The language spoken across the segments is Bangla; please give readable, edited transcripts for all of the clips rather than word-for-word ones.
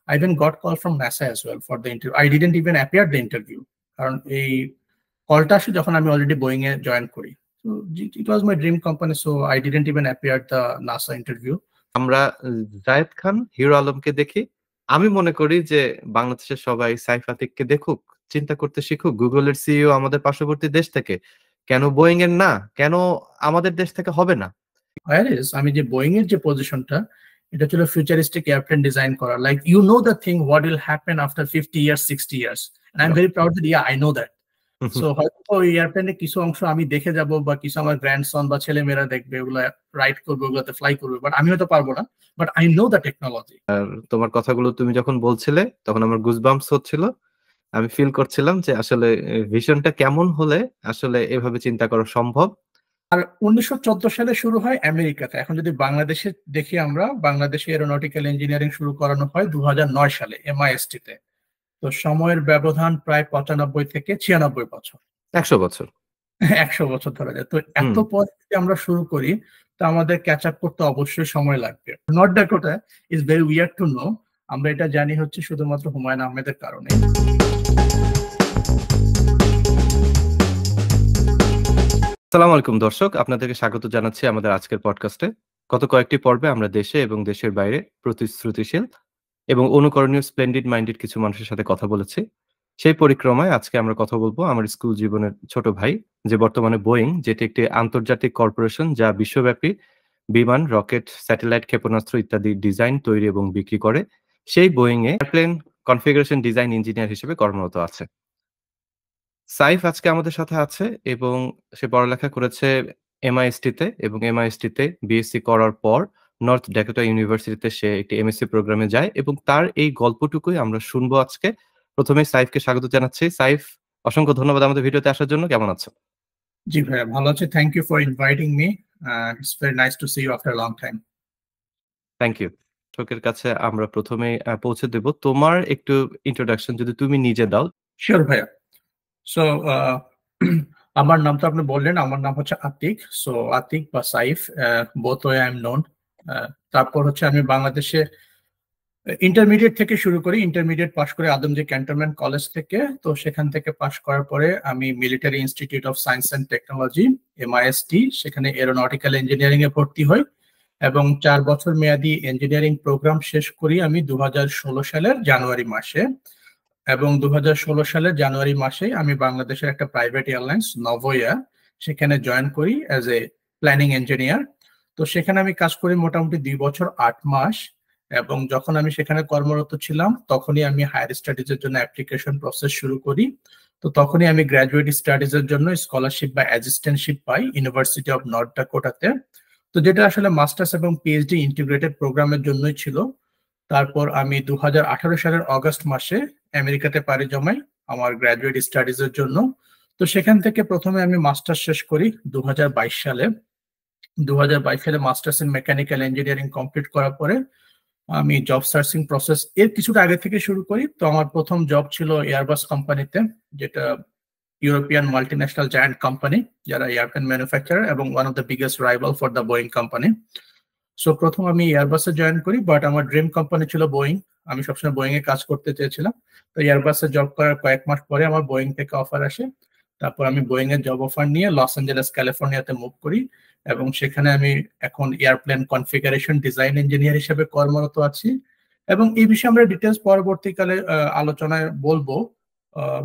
I even got call from NASA as well for the interview. I didn't even appear the interview কারণ এই কলটা আসে যখন আমি অলরেডি বোয়িং এ জয়েন করি। So it was my dream company, so I didn't even appear the NASA interview. আমরা জায়েদ খান হিরো আলমকে দেখি, আমি মনে করি যে বাংলাদেশের সবাই সাইফ আতিককে দেখুক, চিন্তা করতে শিখুক। গুগলের সিইও আমাদের পার্শ্ববর্তী দেশ থেকে, কেন বোয়িং এর না, কেন আমাদের দেশ থেকে হবে না? আমি যে বোয়িং এর যে পজিশনটা, এটা ছিল ফিউচারিস্টিক এয়ারপ্লেন ডিজাইন করা, like you know the thing what will happen after 50 years 60 years, and I am very proud that I know that. So হয়তো ওই এয়ারপ্লেনে কিছু অংশ আমি দেখে যাব বা কিছু আমার গ্র্যান্ডসন বা ছেলে মেয়েরা দেখবে, ওগুলো রাইড করবে, ওগুলোতে ফ্লাই করবে, বাট আমি হয়তো পারবো না, but I know the technology. আর তোমার কথাগুলো তুমি যখন বলছিলে তখন আমার গুজবাম্পস হচ্ছিল, আমি ফিল করছিলাম যে আসলে ভিশনটা কেমন হলে আসলে এভাবে চিন্তা করা সম্ভব। আর 1914 সালে শুরু হয় আমেরিকাতে। এখন যদি বাংলাদেশে দেখি আমরা, বাংলাদেশে এরোনটিক্যাল ইঞ্জিনিয়ারিং শুরু করানো হয় 2009 সালে MIST তে। তো সময়ের ব্যবধান প্রায় 95 থেকে 96 বছর, 100 বছর, 100 বছর ধরা যায়। তো এত পর যদি আমরা শুরু করি, তো আমাদের ক্যাচ আপ করতে অবশ্যই সময় লাগবে। North Dakota is very weird to know, আমরা এটা জানি হচ্ছে শুধুমাত্র হুমায়ুন আহমেদের কারণে। আসসালামু আলাইকুম দর্শক, আপনাদেরকে স্বাগত জানাচ্ছি আমাদের আজকের পডকাস্টে। গত কয়েকটি পর্বে আমরা দেশে এবং দেশের বাইরে প্রতিশ্রুতিশীল এবং অনুকরণীয় স্প্লেন্ডিড মাইন্ডেড কিছু মানুষের সাথে কথা বলেছি। সেই পরিক্রমায় আজকে আমরা কথা বলবো আমার স্কুল জীবনের ছোট ভাই, যে বর্তমানে বোয়িং, যেটি একটি আন্তর্জাতিক কর্পোরেশন যা বিশ্বব্যাপী বিমান, রকেট, স্যাটেলাইট, ক্ষেপণাস্ত্র ইত্যাদি ডিজাইন, তৈরি এবং বিক্রি করে, সেই বোয়িং এ এয়ারপ্লেন কনফিগারেশন ডিজাইন ইঞ্জিনিয়ার হিসেবে কর্মরত আছে। সাইফ আজকে আমাদের সাথে আছে এবং সে পড়ালেখা করেছে MIST তে, এবং MIST তে বিএসসি করার পর নর্থ ড্যাকোটা ইউনিভার্সিটিতে সে একটি MSc প্রোগ্রামে যায় এবং তার এই গল্পটুকুই আমরা শুনবো আজকে। প্রথমে সাইফকে স্বাগত জানাচ্ছি। সাইফ, অসংখ্য ধন্যবাদ আমাদের ভিডিওতে আসার জন্য। কেমন আছো? জি ভাইয়া, ভালো আছি। Thank you for inviting me. It's very nice to see you after long time. Thank you. দর্শকের কাছে আমরা প্রথমে পৌঁছে দেব তোমার একটু ইন্ট্রোডাকশন যদি তুমি নিজে দাও। শিওর ভাইয়া। সো আমার নাম তো আপনি বললেন, আমার নাম হচ্ছে আতিক। সো আতিক বা Saif, both way I am known. তারপর হচ্ছে আমি বাংলাদেশে ইন্টারমিডিয়েট থেকে শুরু করি। ইন্টারমিডিয়েট পাশ করে আদমজী ক্যান্টনমেন্ট কলেজ থেকে, তো সেখান থেকে পাশ করার পরে আমি military institute of science and technology MIST, সেখানে এরোনটিক্যাল ইঞ্জিনিয়ারিং এ ভর্তি হই এবং 4 বছর মেয়াদী ইঞ্জিনিয়ারিং প্রোগ্রাম শেষ করি আমি 2016 সালের জানুয়ারি মাসে। এবং 2016 সালের জানুয়ারি মাসে আমি বাংলাদেশের একটা প্রাইভেট এয়ারলাইন্স নভোয়া, সেখানে জয়েন করি অ্যাজ এ প্ল্যানিং ইঞ্জিনিয়ার। তো সেখানে আমি কাজ করি মোটামুটি 2 বছর 8 মাস। এবং যখন আমি সেখানে কর্মরত ছিলাম তখনই আমি হায়ার স্টাডিজের জন্য অ্যাপ্লিকেশন প্রসেস শুরু করি। তো তখনই আমি গ্র্যাজুয়েট স্টাডিজের জন্য স্কলারশিপ বা অ্যাসিস্ট্যান্টশিপ পাই ইউনিভার্সিটি অফ নর্থ ডাকোটাতে। তো যেটা আসলে মাস্টার্স এবং পিএইচডি ইন্টিগ্রেটেড প্রোগ্রামের জন্যই ছিল। তারপর আমি 2018 সালের অগস্ট মাসে আমেরিকাতে পাড়ি জমাই আমার গ্র্যাজুয়েট স্টাডিজের জন্য। তো সেখান থেকে প্রথমে আমি মাস্টার্স শেষ করি 2022 সালে। 2022 সালে masters in mechanical engineering complete করার পরে আমি জব সার্চিং প্রসেস এর কিছুটা আগে থেকে শুরু করি। তো আমার প্রথম জব ছিল এয়ারবাস কোম্পানিতে, যেটা ইউরোপিয়ান মাল্টিন্যাশনাল জায়ান্ট কোম্পানি, যারা এয়ারপ্লেন ম্যানুফ্যাকচারার এবং one of the biggest rival for the Boeing company. So প্রথম আমি এয়ারবাসে জয়েন করি, বাট আমার ড্রিম কোম্পানি ছিল বোয়িং। আমি সবসময় বোয়িং এ কাজ করতে চেয়েছিলাম। তো এয়ারবাসে জব করার কয়েক মাস পরে আমার বোয়িং থেকে অফার আসে। তারপর আমি বোয়িং এর জব অফার নিয়ে লস অ্যাঞ্জেলেস ক্যালিফোর্নিয়াতে মুভ করি এবং সেখানে আমি এখন এয়ারপ্লেন কনফিগারেশন ডিজাইন ইঞ্জিনিয়ার হিসেবে কর্মরত আছি। এবং এই বিষয়ে আমরা ডিটেলস পরবর্তীকালে আলোচনায় বলবো।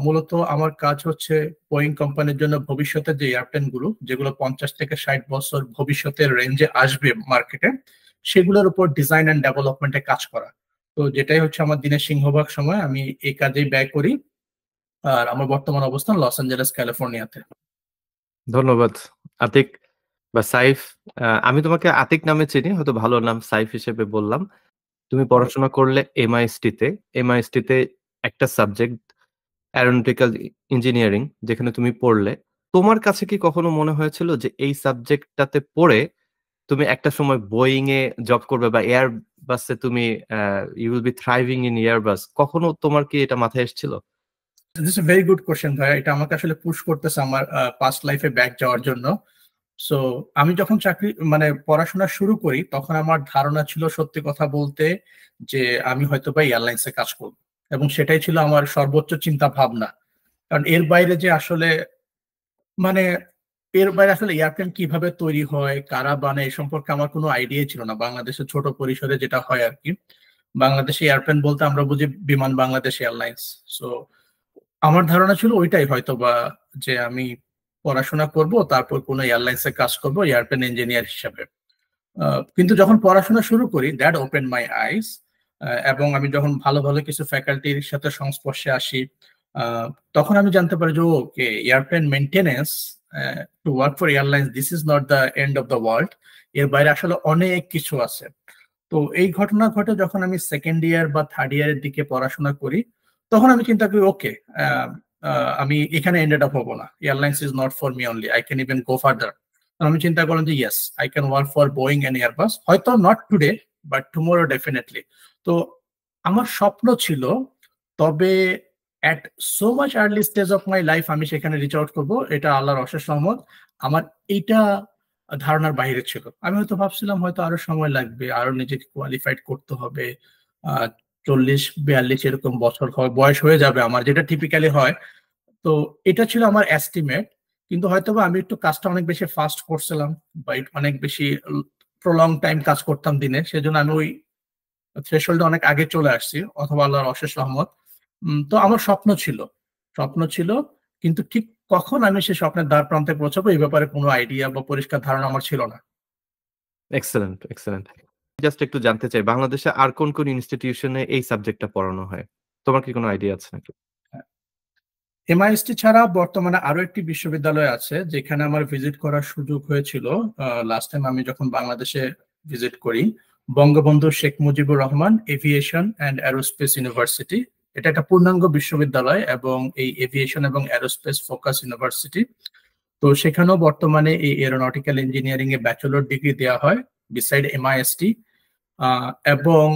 মূলত আমার কাজ হচ্ছে বোয়িং কোম্পানির জন্য ভবিষ্যতের যে এয়ারপ্লেন গুলো, যেগুলো 50 থেকে 60 বছর ভবিষ্যতের রেঞ্জে আসবে মার্কেটে, সেগুলোর উপর ডিজাইন অ্যান্ড ডেভেলপমেন্টে কাজ করা। তো যেটাই হচ্ছে আমার দিনের সিংহভাগ সময় আমি এই কাজেই ব্যয় করি। আর আমার বর্তমান অবস্থান লস অ্যাঞ্জেলেস ক্যালিফোর্নিয়াতে। ধন্যবাদ আতিক বা সাইফ। আমি তোমাকে আতিক নামে চিনি, হয়তো ভালো নাম সাইফ হিসেবে বললাম। তুমি পড়াশোনা করলে MIST তে। MIST তে একটা সাবজেক্ট অ্যারোনটিক্যাল ইঞ্জিনিয়ারিং, যেখানে তুমি পড়লে, তোমার কাছে কি কখনো মনে হয়েছিল যে এই সাবজেক্টটাতে পড়ে তুমি একটা সময় বোয়িং এ জব করবে বা এয়ারবাসে তুমি you will be thriving in Airbus? কখনো তোমার কি এটা মাথায় এসেছিল? This is very good question ভাই। এটা আমাকে আসলে পুশ করতেছে আমার পাস্ট লাইফে ব্যাক যাওয়ার জন্য। সো আমি যখন চাকরি মানে পড়াশোনা শুরু করি তখন আমার ধারণা ছিল সত্যি কথা বলতে যে আমি হয়তো বা এয়ারলাইন্সে কাজ করব, এবং সেটাই ছিল আমার সর্বোচ্চ চিন্তা ভাবনা। কারণ এর বাইরে যে আসলে মানে এর বাইরে আসলে এয়ারপ্লেন কিভাবে তৈরি হয়, কারা বানায়, এই সম্পর্কে আমার কোনো আইডিয়া ছিল না। বাংলাদেশের ছোট পরিসরে যেটা হয় আর কি, বাংলাদেশে এয়ারপ্লেন বলতে আমরা বুঝি বিমান বাংলাদেশ এয়ারলাইন্স। সো আমার ধারণা ছিল ওইটাই হয়তো বা, যে আমি পড়াশোনা করব তারপর কোনো এয়ারলাইন্সে কাজ করব এয়ারপ্লেন ইঞ্জিনিয়ার হিসাবে। কিন্তু যখন পড়াশোনা শুরু করি দ্যাট ওপেন মাই আইস, এবং আমি যখন ভালো ভালো কিছু ফ্যাকাল্টির সাথে সংস্পর্শে আসি, আহ, তখন আমি জানতে পারি যে okay, airplane maintenance to work for airlines this is not the end of the world. এর বাইরে আসলে অনেক কিছু আছে। তো এই ঘটনা ঘটে যখন আমি সেকেন্ড ইয়ার বা থার্ড ইয়ারের দিকে পড়াশোনা করি, তখন আমি চিন্তা করি ওকে, আমি এখানে এন্ডেড আপ হবো না, airlines is not for me only, I can even go further. আমি চিন্তা করলাম যে yes, I can work for Boeing and Airbus, হয়তো not today but tomorrow definitely. তো আমার স্বপ্ন ছিল, তবে at so much early stage of my life আমি সেখানে রিচ আউট করবো, এটা আল্লাহর অশেষ রহমত। আমার এইটা ধারণার বাইরে ছিল। আমি হয়তো ভাবছিলাম হয়তো আরো সময় লাগবে, আরো নিজেকে কোয়ালিফাইড করতে হবে, 40-42 এরকম বছর বয়স হয়ে যাবে আমার, যেটা টিপিক্যালি হয়। তো এটা ছিল আমার এস্টিমেট। কিন্তু হয়তোবা আমি একটু কাজটা অনেক বেশি ফাস্ট করছিলাম, বা অনেক বেশি প্রলং টাইম কাজ করতাম দিনে, সেজন্য আমি ওই থ্রেশহোল্ডে অনেক আগে চলে আসছি, অথবা আল্লাহর অশেষ রহমত। তো আমার স্বপ্ন ছিল, কিন্তু ঠিক কখন আমি সেই স্বপ্নের দ্বার প্রান্তে পৌঁছাবো এই ব্যাপারে কোনো আইডিয়া বা পরিষ্কার ধারণা আমার ছিল না। Excellent, excellent. জাস্ট একটু জানতে চাই বাংলাদেশে আর কোন ইনস্টিটিউশনে এই সাবজেক্টটা পড়ানো হয়? তোমার কি কোনো আইডিয়া আছে নাকি? এমআইএসটি ছাড়া বর্তমানে আরো একটি বিশ্ববিদ্যালয় আছে যেখানে আমার ভিজিট করার সুযোগ হয়েছিল লাস্ট টাইম আমি যখন বাংলাদেশে ভিজিট করি, Bangabandhu Sheikh Mujibur Rahman aviation and aerospace university. এটা একটা পূর্ণাঙ্গ বিশ্ববিদ্যালয় এবং এই এভিয়েশন এবং অ্যারোস্পেস ফোকাস ইউনিভার্সিটি। তো সেখানেও বর্তমানে এই এরোনটিক্যাল ইঞ্জিনিয়ারিং এ ব্যাচেলর ডিগ্রি দেওয়া হয় বিসাইড এমআইএসটি। এবং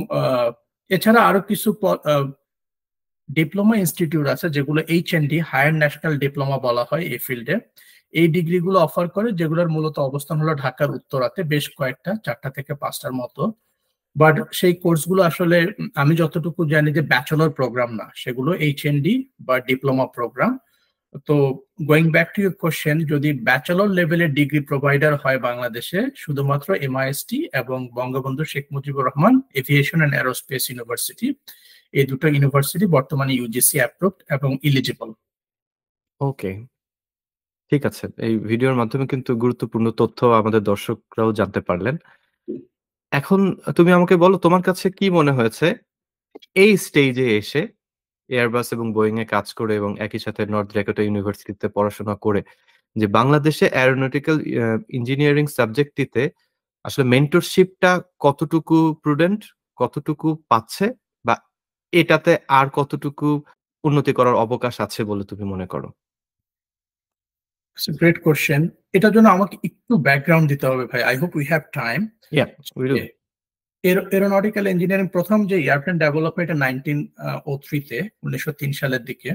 এছাড়া আরো কিছু ডিপ্লোমা ইনস্টিটিউট আছে যেগুলো এইচএনডি, হায়ার ন্যাশনাল ডিপ্লোমা বলা হয় এই ফিল্ডে। এই ডিগ্রিগুলো অফার করে, যেগুলোর মূলত অবস্থান হলো ঢাকার উত্তরাতে, বেশ কয়েকটা, 4টা থেকে 5টার মতো। বাট সেই কোর্সগুলো আসলে আমি যতটুকু জানি যে ব্যাচেলর প্রোগ্রাম না, সেগুলো এইচএনডি বা ডিপ্লোমা প্রোগ্রাম। তো going back to your question, যদি ব্যাচেলর লেভেলের ডিগ্রি প্রোভাইডার হয় বাংলাদেশে, শুধুমাত্র এমআইএসটি এবং Bangabandhu Sheikh Mujibur Rahman aviation and aerospace university, এই দুটো ইউনিভার্সিটি বর্তমানে ইউজিসি অ্যাপ্রুভড এবং ইলিজিবল। ওকে, ঠিক আছে। এই ভিডিওর মাধ্যমে কিন্তু গুরুত্বপূর্ণ তথ্য আমাদের দর্শকরাও জানতে পারলেন। এখন তুমি আমাকে বলো তোমার কাছে কি মনে হয়েছে এই স্টেজে এসে এয়ারবাস এবং বোয়িং এ কাজ করে এবং একই সাথে নর্থ ড্যাকোটা ইউনিভার্সিটিতে পড়াশোনা করে যে বাংলাদেশে অ্যারোনটিক্যাল ইঞ্জিনিয়ারিং সাবজেক্টটিতে আসলে মেন্টরশিপটা কতটুকু প্রুডেন্ট, কতটুকু পাচ্ছে, বা এটাতে আর কতটুকু উন্নতি করার অবকাশ আছে বলে তুমি মনে করো? Great question. এটার জন্য আমাকে একটু ব্যাকগ্রাউন্ড দিতে হবে ভাই, I hope we have time. Yeah, we do. Aeronautical engineering প্রথম যে এয়ারপ্লেন ডেভেলপমেন্ট 1903-তে, 1903 সালের দিকে।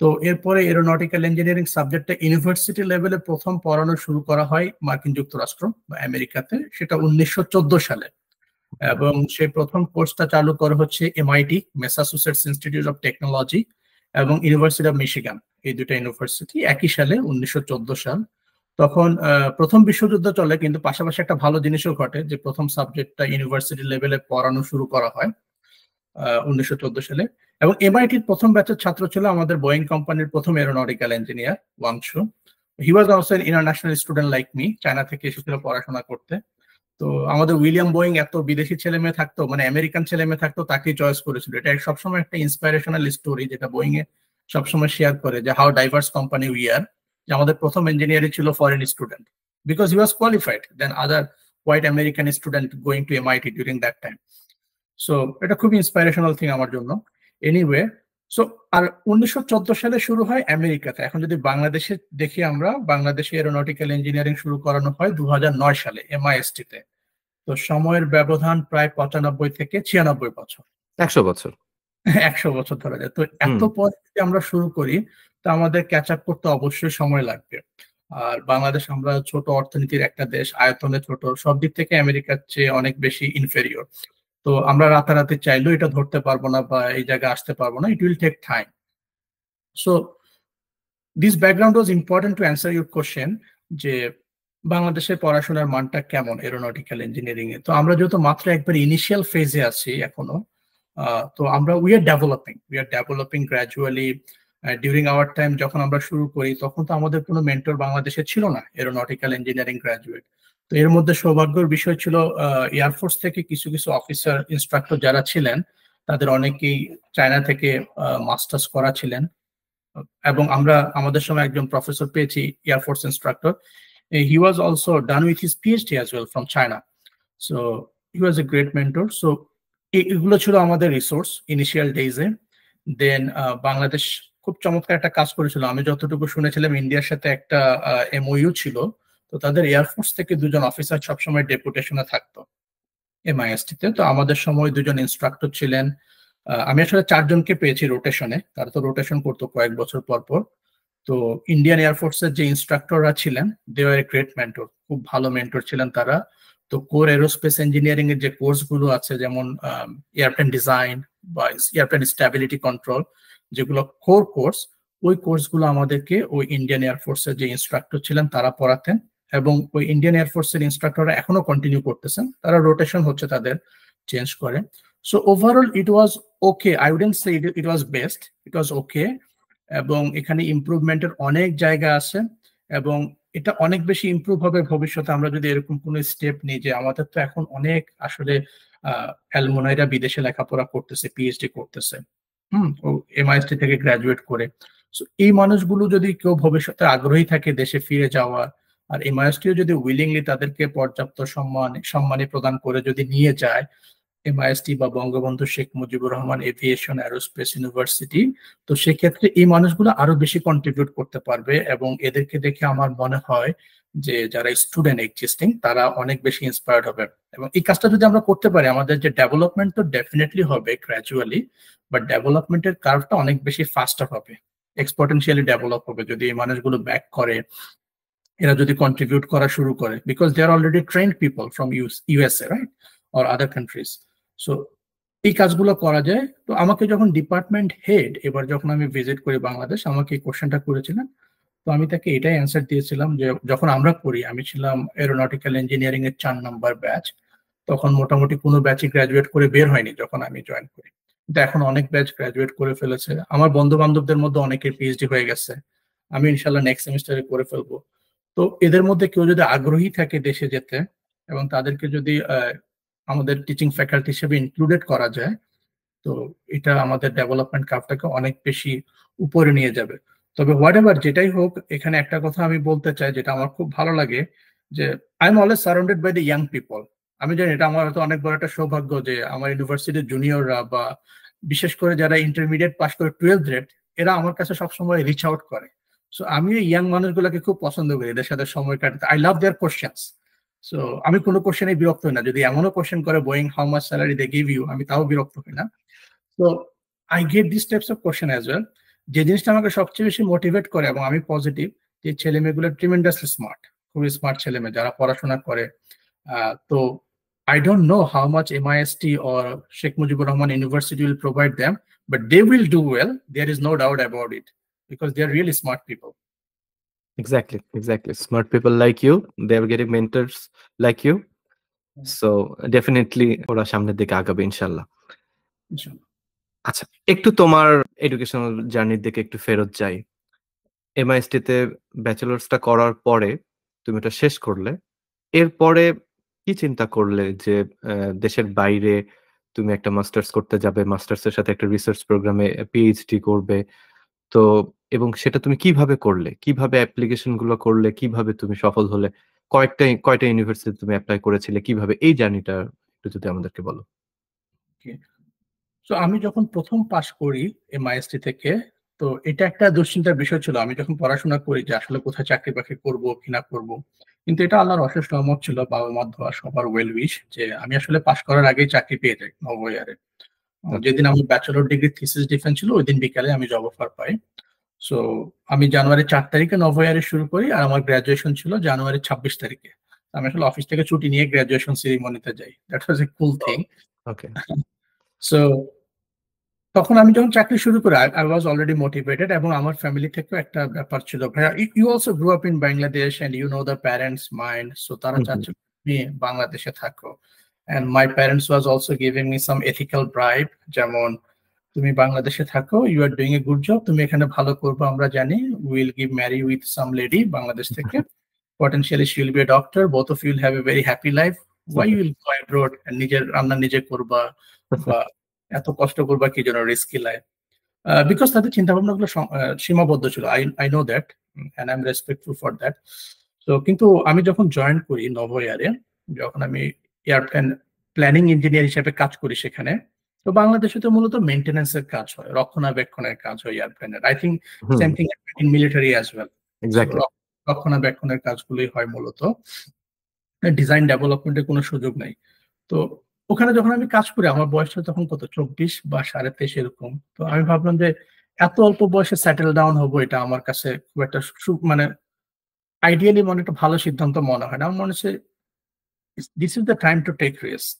তো এরপরে এরোনটিক্যাল ইঞ্জিনিয়ারিং সাবজেক্টটা ইউনিভার্সিটি লেভেলে প্রথম পড়ানো শুরু করা হয় মার্কিন যুক্তরাষ্ট্র বা আমেরিকাতে, সেটা 1914 সালে। এবং সেই প্রথম কোর্সটা চালু করা হচ্ছে MIT, Massachusetts institute of technology, এবং ইউনিভার্সিটি অফ মিশিগান, এই দুটো ইউনিভার্সিটি একই সালে, 1914 সাল। তখন প্রথম বিশ্বযুদ্ধ চলে, কিন্তু পাশাপাশি একটা ভালো জিনিসও ঘটে যে প্রথম সাবজেক্টটা ইউনিভার্সিটি লেভেলে পড়ানো শুরু করা হয় 1914 সালে। এবং এমআইটির প্রথম ব্যাচের ছাত্র ছিল আমাদের বোয়িং কোম্পানির প্রথম aeronautical engineer Wangshu. He was also an international student like me, China থেকে এসেছিল পড়াশোনা করতে। তো আমাদের উইলিয়াম বোয়িং এত বিদেশি ছেলে মেয়ে থাকতো, মানে আমেরিকান ছেলে মেয়ে থাকতো, তাকেই চয়েস করেছিল। এটা সবসময় একটা ইন্সপিরেশনাল স্টোরি যেটা বোয়িং এ সবসময় শেয়ার করে, যে how diverse company we are. যে আমাদের প্রথম ইঞ্জিনিয়ারই ছিল foreign student, because he was qualified then other white American student going to MIT during that time. So এটা খুবই ইন্সপিরেশনাল থিং আমার জন্য। এনিওয়ে, সো আর 1914 সালে শুরু হয় আমেরিকাতে। এখন যদি বাংলাদেশে দেখি, আমরা বাংলাদেশে এরোনটিক্যাল ইঞ্জিনিয়ারিং শুরু করানো হয় 2009 সালে এমআইএসটি তে। তো সময়ের ব্যবধান প্রায় 95 থেকে 96 বছর। 100 বছর। 100 বছর ধরা যায়। তো হুম। এত পর যদি আমরা শুরু করি, তো আমাদের ক্যাচ আপ করতে অবশ্যই সময় লাগবে। আর বাংলাদেশ আমরা ছোট অর্থনীতির একটা দেশ, আয়তনে ছোট, সব দিক থেকে আমেরিকার চেয়ে অনেক বেশি ইনফেরিয়র। তো আমরা রাতারাতি চাইলেও এটা ধরতে পারবো না বা এই জায়গায় আসতে পারবো না, it will take time. So this background was important to answer your question যে বাংলাদেশের পড়াশোনার মানটা কেমন এরোনটিক্যাল ইঞ্জিনিয়ারিং এ। তো আমরা যেহেতু মাত্র একবার ইনিশিয়াল ফেজে আছি এখনো, তো আমরা we are developing gradually. During our time যখন আমরা শুরু করি তখন তো আমাদের কোনো মেন্টর বাংলাদেশে ছিল না এরোনটিক্যাল ইঞ্জিনিয়ারিং গ্র্যাজুয়েট। তো এর মধ্যে সৌভাগ্যের বিষয় ছিল এয়ারফোর্স থেকে কিছু কিছু অফিসার ইনস্ট্রাক্টর যারা ছিলেন তাদের অনেকেই চায়না থেকে মাস্টার্স করা ছিলেন, এবং আমরা আমাদের সময় একজন প্রফেসর পেয়েছি air force instructor. He was also done with his PhD as well from China. So he was a great mentor. So এগুলো ছিল আমাদের রিসোর্স ইনিশিয়াল ডেইজে। দেন বাংলাদেশ খুব চমৎকার একটা কাজ করেছিল, আমি যতটুকু শুনেছিলাম ইন্ডিয়ার সাথে একটা এমওইউ ছিল। তো তাদের এয়ারফোর্স থেকে দুজন অফিসার সবসময় ডেপুটেশনে থাকতো এমআইএসটি তে। তো আমাদের সময় দুজন ইনস্ট্রাক্টর ছিলেন। আমি আসলে 4 জনকে পেয়েছি রোটেশনে, তারা তো রোটেশন করতো কয়েক বছর পর পর। তো ইন্ডিয়ান এয়ারফোর্সের যে ইনস্ট্রাক্টররা ছিলেন দে আর এ গ্রেট মেন্টর, খুব ভালো মেন্টর ছিলেন তারা। তো কোর এরোস্পেস ইঞ্জিনিয়ারিং এর যে কোর্স গুলো আছে যেমন এয়ারপ্লেন ডিজাইন বা এয়ারপ্লেন স্ট্যাবিলিটি কন্ট্রোল, যেগুলো কোর কোর্স, ওই কোর্সগুলো আমাদেরকে ওই ইন্ডিয়ান এয়ারফোর্সের যে ইনস্ট্রাক্টর ছিলেন তারা পড়াতেন। এবং ওই ইন্ডিয়ান এয়ারফোর্সের ইনস্ট্রাক্টররা এখনো কন্টিনিউ করতেছেন, তারা রোটেশন হচ্ছে তাদের, চেঞ্জ করে। So overall it was okay, I wouldn't say it was best, it was okay. এবং এখানে ইমপ্রুভমেন্টের অনেক জায়গা আছে এবং এটা অনেক বেশি ইমপ্রুভ হবে ভবিষ্যতে আমরা যদি এরকম কোনো স্টেপ নিই। যে আমাদের তো এখন অনেক আসলে অ্যালমনাইরা বিদেশে লেখাপড়া করতেছে, পিএইচডি করতেছে, ও এমআইএসটি থেকে গ্রাজুয়েট করে। সো এই মানুষগুলো যদি কেউ ভবিষ্যতে আগ্রহী থাকে দেশে ফিরে যাওয়ার, আর এমআইএসটিও যদি উইলিংলি তাদেরকে পর্যাপ্ত সম্মানী প্রদান করে যদি নিয়ে যায়, এমআইএসটি বা Bangabandhu Sheikh Mujibur Rahman aviation aerospace university, তো সেক্ষেত্রে এই মানুষগুলো আরো বেশি কন্ট্রিবিউট করতে পারবে। এবং এদেরকে দেখে আমার মনে হয় যে যারা স্টুডেন্ট এক্সিস্টিং তারা অনেক বেশি ইন্সপায়ার্ড হবে। এবং এই কাজটা যদি আমরা করতে পারি, আমাদের যে ডেভেলপমেন্ট তো ডেফিনেটলি হবে গ্র্যাজুয়ালি, বাট ডেভেলপমেন্টের কার্ভটা অনেক বেশি ফাস্টার হবে, এক্সপোনেনশিয়ালি ডেভেলপ হবে যদি এই মানুষগুলো ব্যাক করে, এরা যদি কন্ট্রিবিউট করা শুরু করে, because they are already trained people from USA, right, or other countries. So এই কাজগুলো করা যায়। তো আমাকে যখন ডিপার্টমেন্ট হেড এবার যখন আমি ভিজিট করি বাংলাদেশ, আমাকে এই কোশ্চেনটা করেছিলেন। তো আমি তাকে এটাই অ্যান্সার দিয়েছিলাম যে যখন আমরা করি, আমি ছিলাম এরোনটিক্যাল ইঞ্জিনিয়ারিং এর 4 নম্বর ব্যাচ, তখন মোটামুটি কোনো ব্যাচই গ্রাজুয়েট করে বের হয়নি যখন আমি জয়েন করি। কিন্তু এখন অনেক ব্যাচ গ্রাজুয়েট করে ফেলেছে, আমার বন্ধু বান্ধবদের মধ্যে অনেকের পিএইচডি হয়ে গেছে, আমি ইনশাল্লাহ নেক্সট সেমিস্টারে করে ফেলবো। তো এদের মধ্যে কেউ যদি আগ্রহী থাকে দেশে যেতে এবং তাদেরকে যদি আমাদের টিচিং ফ্যাকাল্টি হিসেবে ইনক্লুডেড করা যায়, তো এটা আমাদের ডেভেলপমেন্ট কার্ভটাকে অনেক বেশি উপরে নিয়ে যাবে। তবে হোয়াট এভার যেটাই হোক, এখানে একটা কথা আমি বলতে চাই যেটা আমার খুব ভালো লাগে, যে I am always surrounded by the young people. আমি জানি এটা আমার হয়তো অনেক বড় একটা সৌভাগ্য যে আমার ইউনিভার্সিটির জুনিয়ররা বা বিশেষ করে যারা ইন্টারমিডিয়েট পাস করে 12th গ্রেড, এরা আমার কাছে সবসময় রিচ আউট করে। সো আমি ইয়াং মানুষগুলোকে খুব পছন্দ করি, এদের সাথে সময় কাটাতে। I love their questions. So আমি কোনো কোশ্চেনে বিরক্ত হই না, যদি এমনও কোশ্চেন করে Boeing how much salary they give you, আমি তাও বিরক্ত হই না। তো I get this types of question as well. যে জিনিসটা আমাকে সবচেয়ে বেশি মোটিভেট করে এবং আমি পজিটিভ, যে ছেলে মেয়েগুলো ট্রিমেন্ডাসলি স্মার্ট, খুবই স্মার্ট ছেলে মেয়ে যারা পড়াশোনা করে। তো I don't know how much MIST or Sheikh Mujibur Rahman University will provide them, but they will do well. There is no doubt about it because they are really smart people. Exactly. Smart people like you, they are getting mentors like you. So definitely ওরা সামনের দিকে আগাবে ইনশাল্লাহ। Inshallah. আচ্ছা, একটু তোমার এডুকেশনাল জার্নির দিকে একটু ফেরত যাই। এমআইএসটি তে ব্যাচেলর্সটা করার পরে তুমি এটা শেষ করলে, এরপরে কি চিন্তা করলে যে দেশের বাইরে তুমি একটা মাস্টার্স করতে যাবে, মাস্টার্সের সাথে একটা রিসার্চ প্রোগ্রামে পিএইচডি করবে, তো এবং সেটা তুমি কিভাবে করলে, কিভাবে অ্যাপ্লিকেশন গুলো করলে, কিভাবে তুমি সফল হলে, কয়টা ইউনিভার্সিটি তুমি অ্যাপ্লাই করেছিলে, কিভাবে, এই জার্নিটা একটু যদি আমাদেরকে বলো। তো আমি যখন প্রথম পাশ করি এমআইএসটি থেকে, তো এটা একটা দুশ্চিন্তার বিষয় ছিল আমি যখন পড়াশোনা করি যে আসলে কোথায় চাকরি বাকরি করবো কিনা করব। কিন্তু এটা আল্লাহর অশেষ রহমত ছিল, বাবা মা দোয়া, সবার ওয়েল উইশ, যে আমি আসলে পাশ করার আগেই চাকরি পেয়ে যাই নবম ইয়ারে। যেদিন আমার ব্যাচেলর ডিগ্রি থিসিস ডিফেন্স ছিল ওই দিন বিকালে আমি জব অফার পাই। সো আমি জানুয়ারি 4 তারিখে নভোয়ারে শুরু করি, আর আমার গ্রাজুয়েশন ছিল জানুয়ারি 26 তারিখে। আমি আসলে অফিস থেকে ছুটি নিয়ে গ্রাজুয়েশন সেরিমনিতে যাই। That was A cool thing. Okay. So তখন আমি যখন চাকরি শুরু করি, আই ওয়াজ অলরেডি মোটিভেটেড, এবং আমার ফ্যামিলি থেকেও একটা ব্যাপার ছিল, ভাইয়া you also grow up in Bangladesh and you know the parents mind, so তারা হুম, হুম। চাচ্ছে তুমি বাংলাদেশে থাকো। And my parents was also giving me some ethical bribe, যেমন তুমি বাংলাদেশে থাকো, you are doing a good job, তুমি এখানে ভালো করবো আমরা জানি, will give marry with some lady Bangladesh থেকে, potentially she will be a doctor, both of you will have a very happy life, why you will go abroad and নিজের রান্না নিজে করবা, বা এত কষ্ট করবা কি জন্য, রিস্কি লাইফ। বিকজ তাদের চিন্তা ভাবনা গুলো সীমাবদ্ধ ছিল, I know that, and I am respectful for that. তো কিন্তু আমি যখন জয়েন করি নভোয়ারে, যখন আমি এয়ারপ্লেন প্ল্যানিং ইঞ্জিনিয়ার হিসেবে কাজ করি সেখানে, তো বাংলাদেশে তো মূলত মেইনটেনেন্সের কাজ হয়, রক্ষণাবেক্ষণের কাজ হয় এয়ারপ্লেনের। I think hmm, same thing in military as well. Exactly. রক্ষণাবেক্ষণের কাজগুলোই হয় মূলত, ডিজাইন ডেভেলপমেন্টের কোনো সুযোগ নাই। তো ওখানে যখন আমি কাজ করি, আমার বয়সটা তখন কত, 24 বা 23.5 এরকম। তো আমি ভাবলাম যে এত অল্প বয়সে সেটেল ডাউন হবো, এটা আমার কাছে খুব একটা মানে আইডিয়ালি মনে একটা ভালো সিদ্ধান্ত মনে হয় না। আমার মনে হচ্ছে this is the time to take risk.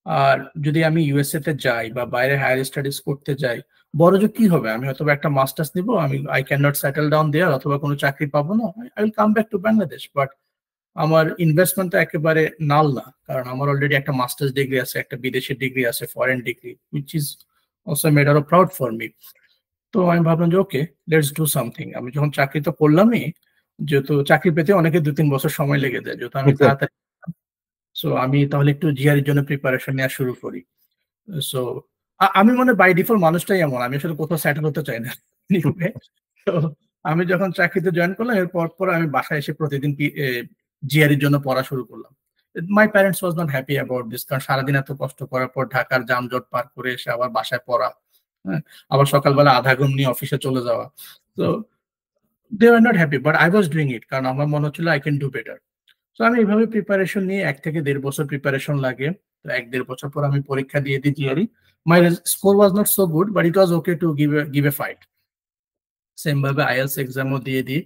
আর যদি আমি ইউএসএ তে যাই বা বাইরে হায়ার স্টাডিজ করতে যাই, বড় যে কি হবে, আমি হয়তো একটা মাস্টার্স নিব, আমি I can not settle down there, অথবা কোনো চাকরি পাবো না, I will come back to Bangladesh. But আমার ইনভেস্টমেন্টটা একেবারে নাল না, কারণ আমার অলরেডি একটা মাস্টার্স ডিগ্রি আছে, একটা বিদেশের ডিগ্রি আছে, foreign degree, which is also matter of proud for me. তো আমি ভাবলাম যে ওকে, লেটস ডু সামথিং। আমি যখন চাকরি তো করলামই, যেহেতু চাকরি পেতে অনেকে 2-3 বছর সময় লেগে যায়, যেহেতু আমি এক্স্যাক্টলি। তাড়াতাড়ি, সো আমি তাহলে একটু জিআর জন্য প্রিপারেশন নেওয়া শুরু করি। সো আমি মনে বাই ডিফল্ট মানুষটাই এমন, আমি আসলে কোথাও সেটেল হতে চাই না। Anyway, তো আমি যখন চাকরিতে জয়েন করলাম, এর পর আমি বাসায় এসে প্রতিদিন জিআর জন্য পড়া শুরু করলাম। মাই parents was not happy about this, কারণ সারাদিন এত কষ্ট করার পর ঢাকার যানজট পার করে এসে আবার বাসায় পড়া, হ্যাঁ, আবার সকালবেলা আধা ঘুম নিয়ে অফিসে চলে যাওয়া। তো they are not happy, but I was doing it, কারণ আমার মনে হচ্ছিল আই ক্যান ডু বেটার। তো আমি এইভাবে প্রিপারেশন নিয়ে 1 থেকে 1.5 বছর প্রিপারেশন লাগে। তো 1-1.5 বছর পর আমি পরীক্ষা দিয়ে দিই GRE. My score was not so good, but it was okay to give a fight. Same ভাবে আইএলটিএস এক্সামও দিয়ে দিই।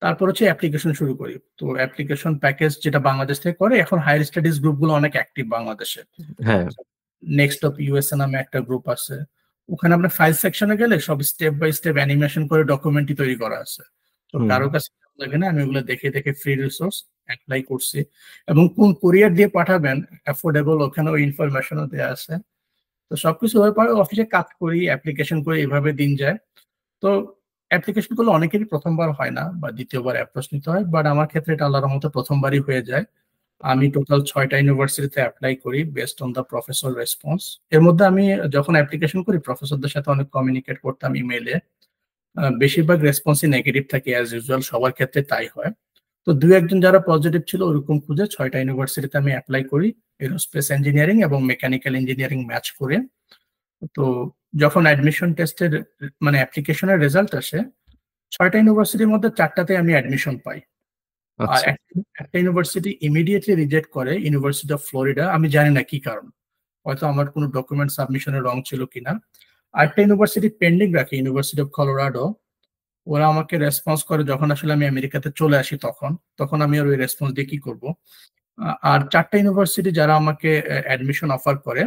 তারপর হচ্ছে অ্যাপ্লিকেশন শুরু করি। তো অ্যাপ্লিকেশন প্যাকেজ যেটা বাংলাদেশ থেকে করে, এখন হায়ার স্টাডিজ গ্রুপগুলো অনেক অ্যাক্টিভ বাংলাদেশে। হ্যাঁ। নেক্সট অফ ইউএসএ নামে একটা গ্রুপ আছে। ওখানে আপনার ফাইল সেকশনে গেলে সব স্টেপ বাই স্টেপ অ্যানিমেশন করে ডকুমেন্টই তৈরি করা আছে। তো হুম। কারো কাছে ভালো লাগে না, আমি ওগুলো দেখে দেখে ফ্রি রিসোর্স অ্যাপ্লাই করছি, এবং কোন কুরিয়ার দিয়ে পাঠাবেন অ্যাফোর্ডেবল, ওখানে ওই ইনফরমেশনও দেওয়া আছে। তো সবকিছু হয়ে পরে অফিসে কাজ করি, অ্যাপ্লিকেশন করি, এভাবে দিন যায়। তো অ্যাপ্লিকেশন করলে অনেকেরই প্রথমবার হয় না, বা দ্বিতীয়বার অ্যাপ্রোচ নিতে হয়, বাট আমার ক্ষেত্রে এটা আল্লাহর রহমতে প্রথমবারই হয়ে যায়। আমি টোটাল 6টা ইউনিভার্সিটিতে অ্যাপ্লাই করি based on the professor response. এর মধ্যে আমি যখন অ্যাপ্লিকেশন করি, প্রফেসরদের সাথে অনেক কমিউনিকেট করতাম ইমেইলে। বেশিরভাগ রেসপন্সই নেগেটিভ থাকে, অ্যাজ ইউজুয়াল সবার ক্ষেত্রে তাই হয়। তো 2-1 জন যারা পজিটিভ ছিল, ওরকম খুঁজে 6টা ইউনিভার্সিটিতে আমি অ্যাপ্লাই করি, এরোস্পেস ইঞ্জিনিয়ারিং এবং মেকানিক্যাল ইঞ্জিনিয়ারিং ম্যাচ করে। তো যখন অ্যাডমিশন টেস্টের মানে অ্যাপ্লিকেশনের রেজাল্ট আসে, 6টা ইউনিভার্সিটির মধ্যে 4টাতে আমি অ্যাডমিশন পাই। আর আচ্ছা। একটা ইউনিভার্সিটি ইমিডিয়েটলি রিজেক্ট করে, ইউনিভার্সিটি অফ ফ্লোরিডা, আমি জানি না কি কারণ, হয়তো আমার কোনো ডকুমেন্ট সাবমিশনের রং ছিল কিনা। আরেকটা ইউনিভার্সিটি পেন্ডিং রাখে, ইউনিভার্সিটি অফ কলোরাডো, ওরা আমাকে রেসপন্স করে যখন আসলে আমি আমেরিকাতে চলে আসি, তখন তখন আমি আর ওই রেসপন্স দিয়ে কি করব। আর 4টা ইউনিভার্সিটি যারা আমাকে অ্যাডমিশন অফার করে,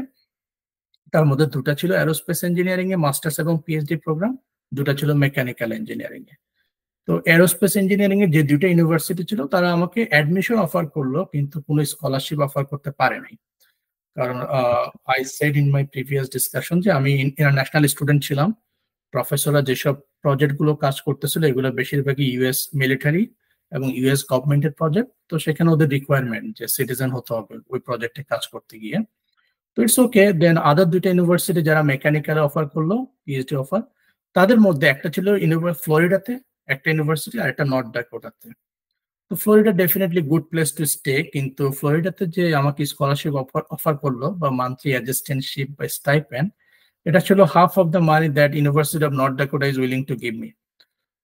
তার মধ্যে 2টা ছিল অ্যারোস্পেস ইঞ্জিনিয়ারিং এ মাস্টার্স এবং পিএইচডি প্রোগ্রাম, 2টা ছিল মেকানিক্যাল ইঞ্জিনিয়ারিং এ। তো এরোস্পেস ইঞ্জিনিয়ারিং এর যে 2টা ইউনিভার্সিটি ছিল, তারা আমাকে অ্যাডমিশন অফার করলো, কিন্তু কোনো স্কলারশিপ অফার করতে পারে নাই। কারণ I said in my previous discussion যে আমি ইন্টারন্যাশনাল স্টুডেন্ট ছিলাম। প্রফেসররা যেসব প্রজেক্ট গুলো কাজ করতেছিল, এগুলো বেশিরভাগই ইউএস মিলিটারি এবং ইউএস গভর্নমেন্টের প্রজেক্ট। তো সেখানে ওদের রিকোয়ারমেন্ট যে সিটিজেন হতে হবে ওই প্রজেক্টে কাজ করতে গিয়ে। তো ইটস ওকে। দেন আদার 2টা ইউনিভার্সিটি যারা মেকানিক্যালে অফার করলো, পিএইচডি অফার, তাদের মধ্যে একটা ছিল ফ্লোরিডাতে একটা ইউনিভার্সিটি, আর একটা নর্থ ডাকোটাতে। তো Florida definitely good place to stay, কিন্তু ফ্লোরিডাতে যে আমাকে স্কলারশিপ অফার করলো, বা মান্থলি অ্যাসিস্ট্যান্টশিপ বা স্টাইপেন্ড, এটা ছিল half of the money that university of North Dakota is willing to give me.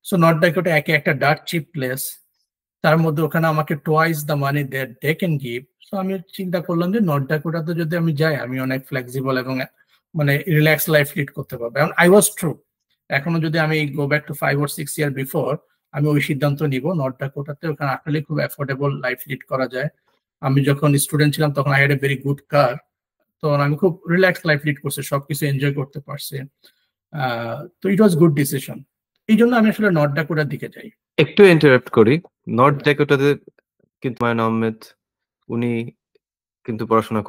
So North Dakota একে একটা ডার্ট চিপ প্লেস, তার মধ্যে ওখানে আমাকে twice the money that they can give. So আমি চিন্তা করলাম যে নর্থ ডাকোটাতে যদি আমি যাই, আমি অনেক ফ্লেক্সিবল এবং মানে রিল্যাক্স লাইফ লিড করতে পারবো, এবং আই ওয়াজ ট্রু। এখনো যদি আমি go back to 5 or 6 year before, আমি ওই সিদ্ধান্ত নিব নর্থ ডাকোটাতে, ওখানে আসলে খুব অ্যাফোর্ডেবল লাইফ লিড করা যায়। আমি যখন স্টুডেন্ট ছিলাম তখন I had a very good কার, তখন আমি খুব রিল্যাক্স লাইফ লিড করছি, সবকিছু এনজয় করতে পারছি। তো ইট ওয়াজ গুড ডিসিশন, এই জন্য আমি আসলে নর্থ ডাকোটার দিকে যাই। একটু ইন্টারাপ্ট করি, নর্থ ডেকোটাতে কিন্তু হুমায়ুন আহমেদ উনি কিন্তু পড়াশোনা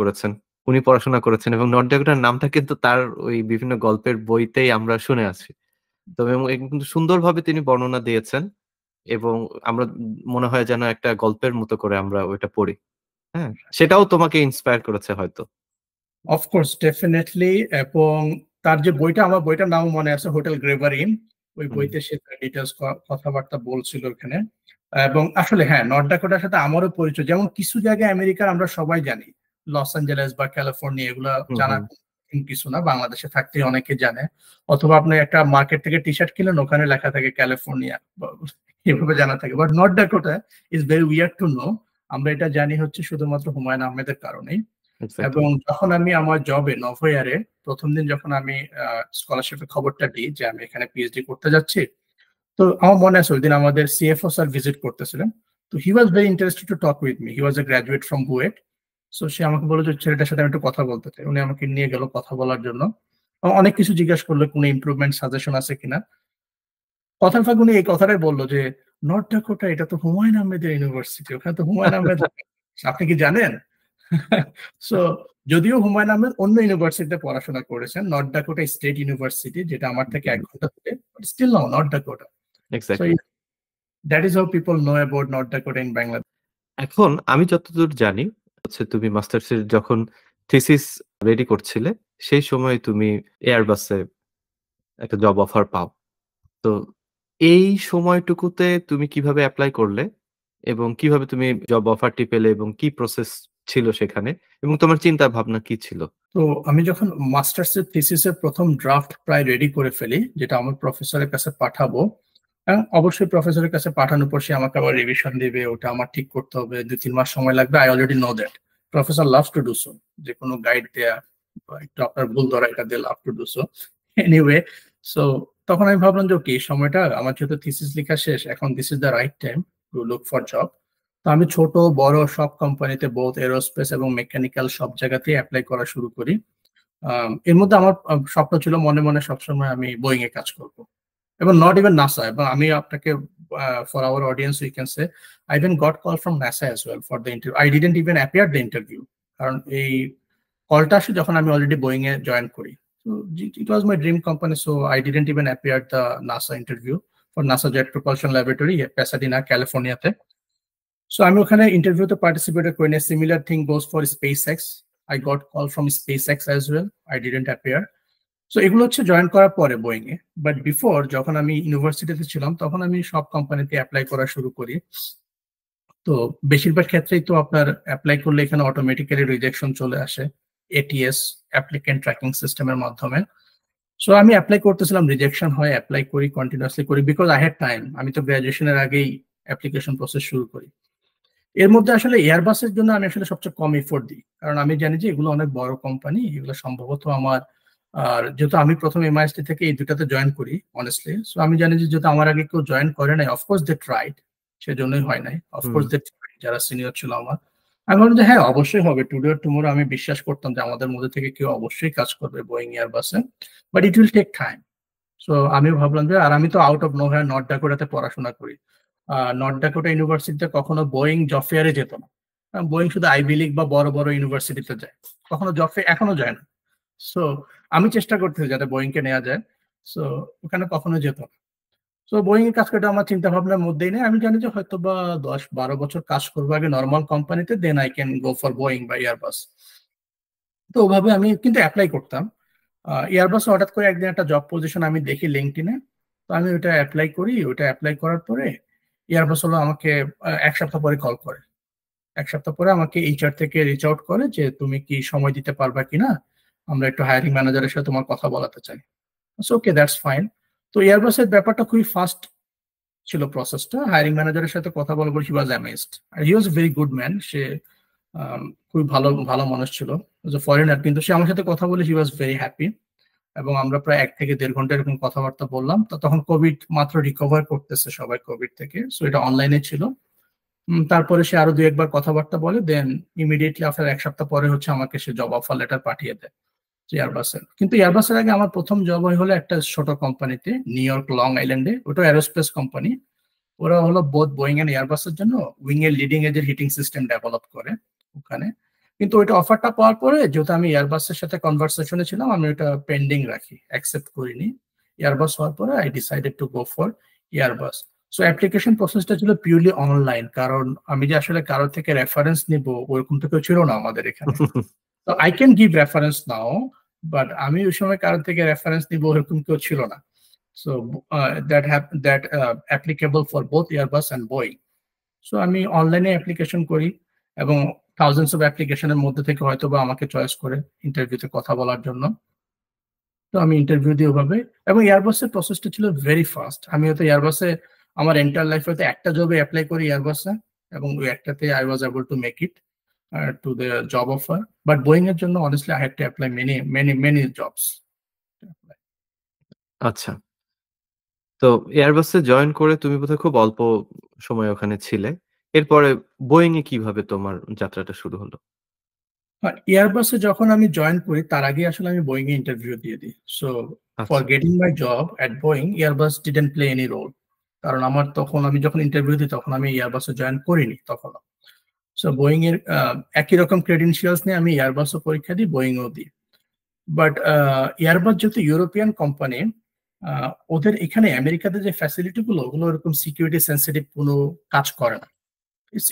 করেছেন এবং নর্থ ডেকোটার নামটা কিন্তু তার ওই বিভিন্ন গল্পের বইতেই আমরা শুনে আছি। তবে কিন্তু সুন্দরভাবে তিনি বর্ণনা দিয়েছেন এবং আমরা মনে হয় যেন একটা গল্পের মতো করে আমরা ওইটা পড়ি। হ্যাঁ, সেটাও তোমাকে ইন্সপায়ার করেছে হয়তো। Of course, definitely. এবং তার যে বইটা, আমার বইটার নাম মনে আছে, হোটেল গ্রেভারিন, ওই বইতে সে ডিটেলস কথাবার্তা বলছিল ওখানে। এবং আসলে হ্যাঁ, নর্থ ডাকোটার সাথে আমারও পরিচয়। যেমন কিছু জায়গায় আমেরিকার আমরা সবাই জানি, লস অ্যাঞ্জেলেস বা ক্যালিফোর্নিয়া, এগুলা জানা কিছু না, বাংলাদেশে থাকতে অনেকে জানে। অথবা আপনি একটা মার্কেট থেকে টি শার্ট কিনেন, ওখানে লেখা থাকে ক্যালিফোর্নিয়া, এভাবে জানা থাকে। But north Dakota is very weird to know. আমরা এটা জানি হচ্ছে শুধুমাত্র হুমায়ুন আহমেদের কারণেই। এবং যখন আমি আমার জবে নভোয়ারে প্রথম দিন যখন আমি স্কলারশিপের খবরটা দিই যে আমি এখানে পিএইচডি করতে যাচ্ছি, তো আমার মনে আছে ওই দিন আমাদের সিএফও স্যার ভিজিট করতেছিলেন। তো he was very interested to talk with me, he was a graduate from BUET. So সে আমাকে বললো যে ছেলেটার সাথে আমি একটু কথা বলতে চাই। উনি আমাকে নিয়ে গেল কথা বলার জন্য, অনেক কিছু জিজ্ঞাসা করলো, কোনো ইমপ্রুভমেন্ট সাজেশন আছে কিনা। কথার ফাঁকে উনি এই কথাটাই বললো যে নর্থ ডাকোটা এটা তো হুমায়ুন আহমেদের ইউনিভার্সিটি, ওখানে তো হুমায়ুন আহমেদ আপনি কি জানেন? সো যদিও হুমায়ুন আহমেদ অন্য ইউনিভার্সিটিতে পড়াশোনা করেছেন, নর্থ ডাকোটা স্টেট ইউনিভার্সিটি, যেটা আমার থেকে 1 ঘন্টা দূরে, but still now North Dakota. So that is how people know about North Dakota in Bangladesh. এখন আমি যতদূর জানি হচ্ছে তুমি মাস্টার্সের যখন থিসিস রেডি করছিলে সেই সময় তুমি এয়ারবাসে একটা জব অফার পাও। তো এই সময়টুকুতে তুমি কিভাবে অ্যাপ্লাই করলে এবং কিভাবে তুমি জব অফারটি পেলে এবং কি প্রসেস ছিল সেখানে এবং তোমার চিন্তা ভাবনা কি ছিল? তো আমি যখন মাস্টার্সের থিসিসের প্রথম ড্রাফট প্রায় রেডি করে ফেলি, যেটা আমার প্রফেসরের কাছে পাঠাবো, অবশ্যই প্রফেসরের কাছে পাঠানোর পর সে আমাকে আবার রিভিশন দিবে, ওটা আমার ঠিক করতে হবে, 2-3 মাস সময় লাগবে। I already know that professor loves to do so, যে কোনো গাইড দেয়া বা একটু আপনার ভুল ধরা, এটা দিয়ে love to do so anyway. So তখন আমি ভাবলাম যে ওকে, সময়টা আমার যেহেতু থিসিস লেখা শেষ, এখন this is the right time to look for job. তো আমি ছোট বড় সব কোম্পানিতে, বোথ এরোস্পেস এবং মেকানিক্যাল, সব জায়গাতেই অ্যাপ্লাই করা শুরু করি। এর মধ্যে আমার স্বপ্ন ছিল মনে মনে সবসময় আমি বোয়িং এ কাজ করব, এবং নট ইভেন নাসা। এবং আমি আপনাকে, for our audience we can say, I even goat call from NASA as well for the interview. I didn't even appear the interview, কারণ এই কলটা আসে যখন আমি অলরেডি বোয়িং এ জয়েন করি। So it was my dream company, so I didn't even appear at the NASA interview for NASA Jet Propulsion Laboratory, Pasadena, California তে। So আমি ওখানে ইন্টারভিউতে পার্টিসিপেট করি না। Similar thing goes for SpaceX. I got call from SpaceX as well. I didn't appear. So এগুলো হচ্ছে জয়েন করার পরে বোয়িং এ। বাট বিফোর, যখন আমি ইউনিভার্সিটিতে ছিলাম, তখন আমি সব কোম্পানিতে অ্যাপ্লাই করা শুরু করি। তো বেশিরভাগ ক্ষেত্রেই তো আপনার অ্যাপ্লাই করলে এখানে অটোমেটিক্যালি রিজেকশন চলে আসে, ATS, অ্যাপ্লিকেন্ট ট্র্যাকিং সিস্টেমের মাধ্যমে। সো আমি অ্যাপ্লাই করতেছিলাম, রিজেকশন হয়, অ্যাপ্লাই করি, কন্টিনিউয়াসলি করি, বিকজ আই হ্যাড টাইম। আমি তো গ্রাজুয়েশনের আগেই অ্যাপ্লিকেশন প্রসেস শুরু করি। এর মধ্যে আসলে এয়ারবাসের জন্য আমি আসলে সবচেয়ে কম এফোর্ট দিই, কারণ আমি জানি যে এগুলো অনেক বড় কোম্পানি, এগুলো সম্ভবত আমার, আর যেহেতু আমি প্রথম MIST থেকে এই দুটাতে জয়েন করি অনেস্টলি, সো আমি জানি যে যেহেতু আমার আগে কেউ জয়েন করে নাই, অফকোর্স দে ট্রাইড, সেজন্যই হয় নাই, অফকোর্স দে ট্রাইড, যারা সিনিয়র ছিল আমার। আমি ভাবলাম যে হ্যাঁ, অবশ্যই হবে, টুডে অর টুমরো। আমি বিশ্বাস করতাম যে আমাদের মধ্যে থেকে কেউ অবশ্যই কাজ করবে বোয়িং এয়ারবাসে, but it will take time. So আমিও ভাবলাম যে, আর আমি তো আউট অফ নোহোয়ার নর্থ ডাকোটাতে পড়াশোনা করি। নর্থ ডাকোটা ইউনিভার্সিটিতে কখনো বোয়িং জব ফেয়ারে যেত না। বোয়িং শুধু আইভি লিগ বা বড় বড় ইউনিভার্সিটিতে যায়, কখনো জব ফেয়ার এখনো যায় না। সো আমি চেষ্টা করতেছি যাতে বোয়িং কে নেওয়া যায়। সো ওখানে কখনো যেত না। সো বোয়িং এর কাজ করতে আমার চিন্তা ভাবনার মধ্যেই নেই। আমি জানি যে হয়তো বা 10-12 বছর কাজ করবো আগে নর্মাল কোম্পানিতে, then I can go for Boeing বা এয়ারবাস। তো ওভাবে আমি কিন্তু অ্যাপ্লাই করতাম। এয়ারবাসে হঠাৎ করে একদিন একটা জব পজিশন আমি দেখি লিঙ্কডইনে, তো আমি ওটা অ্যাপ্লাই করি। ওটা অ্যাপ্লাই করার পরে এয়ারবাস হলো আমাকে 1 সপ্তাহ পরে কল করে। 1 সপ্তাহ পরে আমাকে HR থেকে রিচ আউট করে যে তুমি কি সময় দিতে পারবা কিনা, আমরা একটু হায়ারিং ম্যানেজারের সাথে তোমার কথা বলাতে চাই। ওকে, দ্যাটস ফাইন। তো এয়ারবাসের ব্যাপারটা খুবই ফাস্ট ছিল প্রসেসটা। হায়ারিং ম্যানেজারের সাথে কথা বলার পর হি ওয়াজ অ্যামেজড, আর he was very good man. সে খুবই ভালো ভালো মানুষ ছিল, ফরেনার, কিন্তু সে আমার সাথে কথা বলে হি ওয়াজ ভেরি হ্যাপি। এবং আমরা প্রায় 1 থেকে 1.5 ঘন্টা এরকম কথাবার্তা বললাম। তো তখন কোভিড মাত্র রিকভার করতেছে সবাই কোভিড থেকে, সো এটা অনলাইনে ছিল। তারপরে সে আরো 2-1 বার কথাবার্তা বলে, দেন ইমিডিয়েটলি আফটার 1 সপ্তাহ পরে হচ্ছে আমাকে সে জব অফার লেটার পাঠিয়ে দেয় এয়ারবাসের। কিন্তু এয়ারবাসের আগে আমার প্রথম জব হলো একটা ছোট কোম্পানিতে, নিউ ইয়র্ক লং আইল্যান্ডে, ওটা অ্যারোস্পেস কোম্পানি। ওরা হলো বোথ বোয়িং এন্ড এয়ারবাসের জন্য উইং এর লিডিং এজের হিটিং সিস্টেম ডেভেলপ করে ওখানে। কিন্তু ওইটা অফারটা পাওয়ার পরে, যেহেতু আমি এয়ারবাসের সাথে কনভারসেশনে ছিলাম, আমি ওটা পেন্ডিং রাখি, অ্যাকসেপ্ট করিনি। এয়ারবাস হওয়ার পরে I decided to go for Airbus. So application প্রসেসটা ছিল পিওরলি অনলাইন, কারণ আমি যে আসলে কারো থেকে রেফারেন্স নিব ওরকম তো কেউ ছিল না আমাদের এখানে। তো I can give reference now, but আমি ওই সময় কারো থেকে রেফারেন্স নিব ওরকম কেউ ছিল না। So that applicable for both Airbus and Boeing. So আমি অনলাইনে অ্যাপ্লিকেশন করি এবং থাউজেন্ডস অফ অ্যাপ্লিকেশনের মধ্যে থেকে হয়তো বা আমাকে চয়েস করে ইন্টারভিউতে কথা বলার জন্য। তো আমি ইন্টারভিউ দিয়ে ওভাবে, এবং এয়ারবাসের প্রসেসটা ছিল ভেরি ফাস্ট। আমি হয়তো এয়ারবাসে আমার এন্টার লাইফে হয়তো একটা জবে অ্যাপ্লাই করি এয়ারবাসে, এবং ওই একটাতে I was able to make it to the job offer. But Boeing এর জন্য honestly I had to apply many jobs. আচ্ছা, তো এয়ারবাসে জয়েন করে তুমি বোধহয় খুব অল্প সময় ওখানে ছিলে। এরপরে বোয়িং এ কিভাবে তোমার যাত্রাটা শুরু হলো? এয়ারবাসে যখন আমি জয়েন করি তার আগে আসলে আমি বোয়িং এ ইন্টারভিউ দিয়ে দিই। So for getting my job at Boeing, Airbus didn't play any role, কারণ আমার তখন, আমি যখন ইন্টারভিউ দিই তখন আমি এয়ারবাসে জয়েন করিনি তখন। সো বোয়িং এর একই রকম ক্রেডেনশিয়ালস নিয়ে আমি এয়ারবাসও পরীক্ষা দিই, বোয়িং ও দিই। বাট এয়ারবাস যেহেতু ইউরোপিয়ান কোম্পানি, ওদের এখানে আমেরিকাতে যে ফ্যাসিলিটি গুলো, ওগুলো এরকম সিকিউরিটি সেন্সিটিভ কোনো কাজ করে না।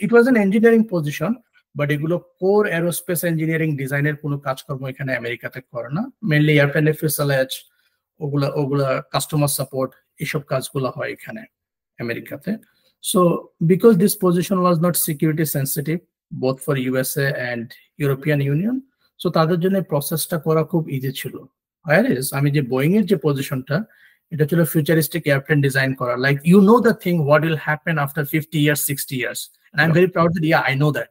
It was an engineering position, but এগুলো কোর এরোস্পেস ইঞ্জিনিয়ারিং ডিজাইনের কোনো কাজকর্ম এখানে আমেরিকাতে করে না। মেনলি এয়ারপ্লেন ফিউসেলেজ, ওগুলা কাস্টমার সাপোর্ট, এইসব কাজগুলো হয় এখানে আমেরিকাতে। So because this position was not security sensitive both for USA and European Union, so তাদের জন্য প্রসেসটা করা খুব ইজি ছিল। Whereas আমি যে বোয়িং এর যে পজিশনটা, এটা ছিল ফিউচারিস্টিক এয়ারপ্লেন ডিজাইন করা, like you know the thing what will happen after 50 years 60 years, and I'm very proud that I know that.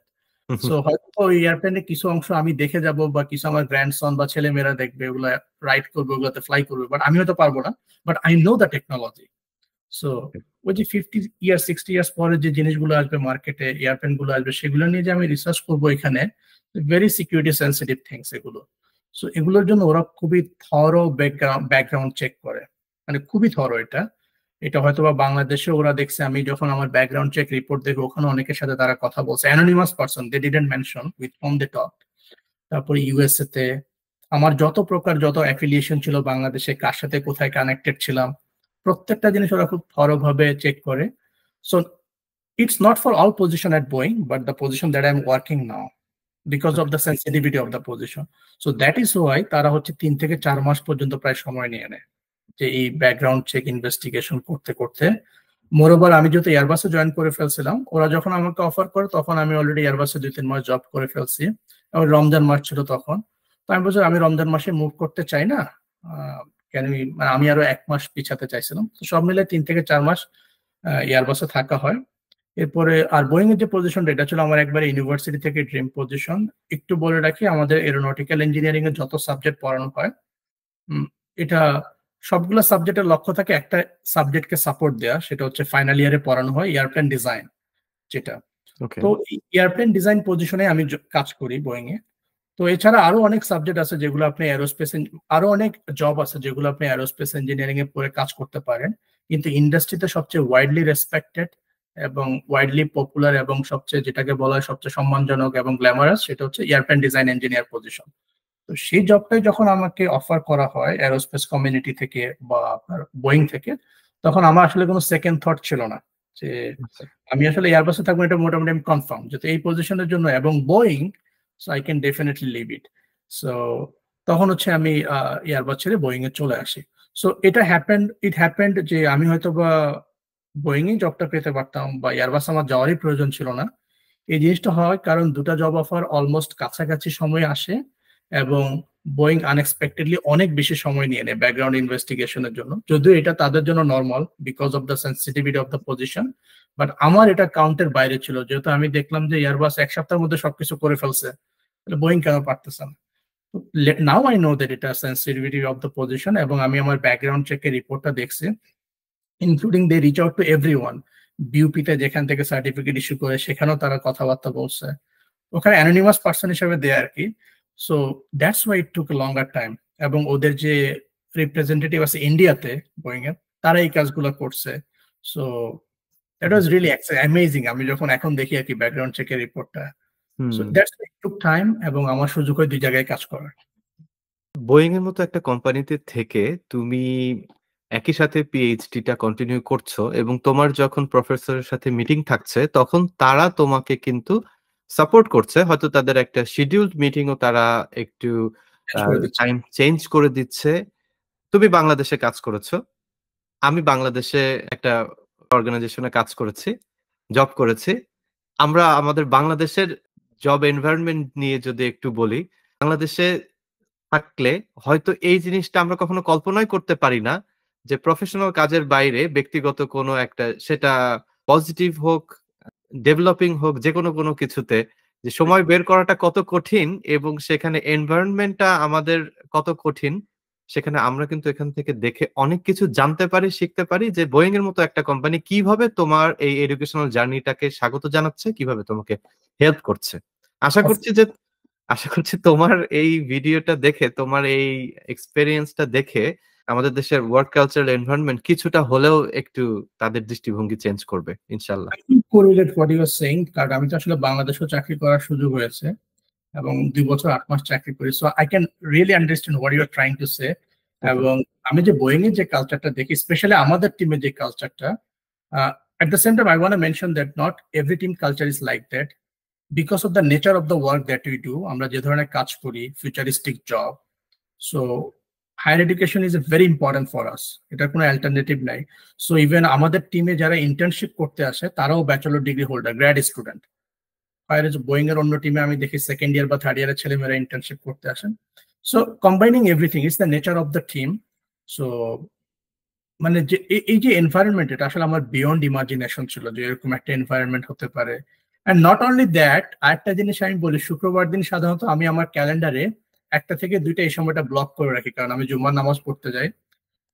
So হয়তো ওই এয়ারপ্লেনের কিছু অংশ আমি দেখে যাব, বা কিছু আমার গ্র্যান্ডসন বা ছেলে মেয়েরা দেখবে, ওগুলো রাইড করবে, ওগুলোতে ফ্লাই করবে, বাট আমি হয়তো পারবো না, but I know the technology. So ওই যে 50 ইয়ার্স 60 ইয়ার্স পরে যে জিনিসগুলো আসবে মার্কেটে, এয়ারপ্লেন গুলো আসবে, সেগুলো নিয়ে যে আমি রিসার্চ করবো এখানে, ভেরি সিকিউরিটি সেন্সিটিভ থিংস এগুলো। সো এগুলোর জন্য ওরা খুবই থরো ব্যাকগ্রাউন্ড চেক করে, মানে খুবই থরো। এটা হয়তো বা বাংলাদেশে ওরা দেখছে, আমি যখন আমার ব্যাকগ্রাউন্ড চেক রিপোর্ট দেখি, ওখানে অনেকের সাথে তারা কথা বলছে, anonymous person, they didn't mention with whom they talk. তারপরে ইউএসএ তে আমার যত অ্যাফিলিয়েশন ছিল বাংলাদেশে, কার সাথে কোথায় কানেক্টেড ছিলাম, প্রত্যেকটা জিনিস ওরা খুব থরো ভাবে চেক করে। So it's not for all position at Boeing, but the position that I am working now, because of the sensitivity of the position. So that is Y তারা হচ্ছে 3 থেকে 4 মাস পর্যন্ত প্রায় সময় নিয়ে নেয় যে এই ব্যাকগ্রাউন্ড চেক ইনভেস্টিগেশন করতে করতে। মোরওভার আমি যেহেতু এয়ারবাসে জয়েন করে ফেলছিলাম, ওরা যখন আমাকে অফার করে তখন আমি অলরেডি এয়ারবাসে 2-3 মাস জব করে ফেলছি, এবং রমজান মাস ছিল তখন। তো আমি বলছি আমি রমজান মাসে মুভ করতে চাই না, কেন, মানে আমি আরো 1 মাস পিছাতে চাইছিলাম। তো সব মিলে 3 থেকে 4 মাস এয়ারবাসে থাকা হয়। এরপরে আর বোয়িং এর যে পজিশনটা, এটা ছিল আমার একবারে ইউনিভার্সিটি থেকে ড্রিম পজিশন। একটু বলে রাখি, আমাদের এরোনটিক্যাল ইঞ্জিনিয়ারিং এর যত সাবজেক্ট পড়ানো হয়, এটা সবগুলো সাবজেক্টের লক্ষ্য থাকে একটা সাবজেক্টকে সাপোর্ট দেওয়া, সেটা হচ্ছে ফাইনাল ইয়ারে পড়ানো হয় এয়ারপ্লেন ডিজাইন যেটা। তো এয়ারপ্লেন ডিজাইন পজিশনে আমি কাজ করি বোয়িং এ। তো এছাড়া আরো অনেক সাবজেক্ট আছে যেগুলো আপনি এরোস্পেস, আরো অনেক জব আছে যেগুলো আপনি এরোস্পেস ইঞ্জিনিয়ারিং এ পড়ে কাজ করতে পারেন, কিন্তু ইন্ডাস্ট্রিতে সবচেয়ে ওয়াইডলি রেসপেক্টেড এবং ওয়াইডলি পপুলার এবং সবচেয়ে যেটাকে বলা হয় সবচেয়ে সম্মানজনক এবং গ্ল্যামারাস, সেটা হচ্ছে এয়ারপ্লেন ডিজাইন ইঞ্জিনিয়ার পজিশন। তো সেই জবটাই যখন আমাকে অফার করা হয় এরোস্পেস কমিউনিটি থেকে বা আপনার বোয়িং থেকে, তখন আমার আসলে কোনো সেকেন্ড থট ছিল না যে আমি আসলে এয়ারবাসে থাকবো, এটা মোটামুটি আমি কনফার্ম যেহেতু এই পজিশনের জন্য এবং Boeing, so I can definitely leave it. So তখন হচ্ছে আমি এয়ারবাস ছেড়ে বোয়িং এ চলে আসি। সো ইট হ্যাপেন্ড যে আমি হয়তো বা বোয়িং এ জবটা পেতে পারতাম বা এয়ারবাস আমার যাওয়ারই প্রয়োজন ছিল না। এই জিনিসটা হয় কারণ দুটা জব অফার অলমোস্ট কাছাকাছি সময় আসে, এবং বোয়িং আনএক্সপেক্টেডলি অনেক বেশি সময় নিয়ে নেয় ব্যাকগ্রাউন্ড ইনভেস্টিগেশনের জন্য, যদিও এটা তাদের জন্য normal because of the sensitivity of the position. But আমার এটা কাউন্টের বাইরে ছিল, যেহেতু আমি দেখলাম যে এয়ারবাস 1 সপ্তাহের মধ্যে সবকিছু করে ফেলছে, তাহলে বোয়িং কেন পারতেছে না। নাও আই নো দ্যাট এটা সেন্সিটিভিটি অফ দ্য পজিশন, এবং আমি আমার ব্যাকগ্রাউন্ড চেকের রিপোর্টটা দেখছি, including they reach out to everyone. বিউপিতে যেখান থেকে সার্টিফিকেট ইস্যু করে সেখানেও তারা কথাবার্তা বলছে, ওখানে অ্যানোনিমাস পার্সন হিসেবে দেয় আর কি। So that's why it took longer time. এবং ওদের যে রিপ্রেজেন্টেটিভ আছে ইন্ডিয়াতে বোয়িং এর, তারা এই কাজগুলো করছে। So that was really amazing. আমি যখন এখন দেখি আর কি ব্যাকগ্রাউন্ড চেকের রিপোর্টটা, so that's why it took time, এবং আমার সুযোগ হয় 2 জায়গায় কাজ করার। বোয়িং এর মতো একটা কোম্পানিতে থেকে তুমি একই সাথে পিএইচডিটা কন্টিনিউ করছো এবং তোমার যখন প্রফেসরের সাথে মিটিং থাকছে তখন তারা তোমাকে কিন্তু সাপোর্ট করছে, হয়তো তাদের একটা শিডিউলড মিটিংও তারা একটু টাইম চেঞ্জ করে দিচ্ছে। তুমি বাংলাদেশে কাজ করেছো, আমি বাংলাদেশে একটা অর্গানাইজেশনে কাজ করেছি, জব করেছি। আমরা আমাদের বাংলাদেশের জব এনভায়রনমেন্ট নিয়ে যদি একটু বলি, বাংলাদেশে থাকলে হয়তো এই জিনিসটা আমরা কখনো কল্পনাই করতে পারি না যে প্রফেশনাল কাজের বাইরে ব্যক্তিগত কোনো একটা, সেটা পজিটিভ হোক, ডেভেলপিং হোক, যে কোনো কিছুতে যে সময় বের করাটা কত কঠিন এবং সেখানে এনভায়রনমেন্টটা আমাদের কত কঠিন, সেখানে আমরা কিন্তু এখান থেকে দেখে অনেক কিছু জানতে পারি, শিখতে পারি যে বোয়িং এর মতো একটা কোম্পানি কিভাবে তোমার এই এডুকেশনাল জার্নিটাকে স্বাগত জানাচ্ছে, কিভাবে তোমাকে হেল্প করছে। আশা করছি তোমার এই ভিডিওটা দেখে, তোমার এই এক্সপেরিয়েন্সটা দেখে আমাদের দেশের ওয়ার্ক কালচারাল এনভায়রনমেন্ট কিছুটা হলেও একটু তাদের দৃষ্টিভঙ্গি চেঞ্জ করবে ইনশাআল্লাহ। Correlate what you are saying, কারণ আমি তো আসলে বাংলাদেশেও চাকরি করার সুযোগ হয়েছে এবং 2 বছর 8 মাস চাকরি করি। So I can really understand what you are trying to say. এবং আমি যে বোয়িং এর যে কালচারটা দেখি, স্পেশালি আমাদের টিমের যে কালচারটা, at the same time I want to mention that not every team culture is like that because of the nature of the work that we do. আমরা যে ধরনের কাজ করি, futuristic job, so higher education is very important for us. এটার কোনো অ্যালটারনেটিভ নাই। সো ইভেন আমাদের টিমে যারা ইন্টার্নশিপ করতে আসে তারাও bachelor degree holder, grad student. বাইরে যে বোয়িং এর অন্য টিমে আমি দেখি সেকেন্ড ইয়ার বা থার্ড ইয়ারের ছেলেমেয়েরা ইন্টার্নশিপ করতে আসেন। So combining everything is the nature of the team. So মানে যে এই যে এনভায়রনমেন্ট, এটা আসলে আমার বিয়ন্ড ইমাজিনেশন ছিল যে এরকম একটা এনভায়রনমেন্ট হতে পারে। অ্যান্ড নট অনলি দ্যাট, আরেকটা জিনিস আমি বলি, শুক্রবার দিন সাধারণত আমি আমার ক্যালেন্ডারে 1টা থেকে 2টা এই সময়টা ব্লক করে রাখি, কারণ আমি জুম্মার নামাজ পড়তে যাই।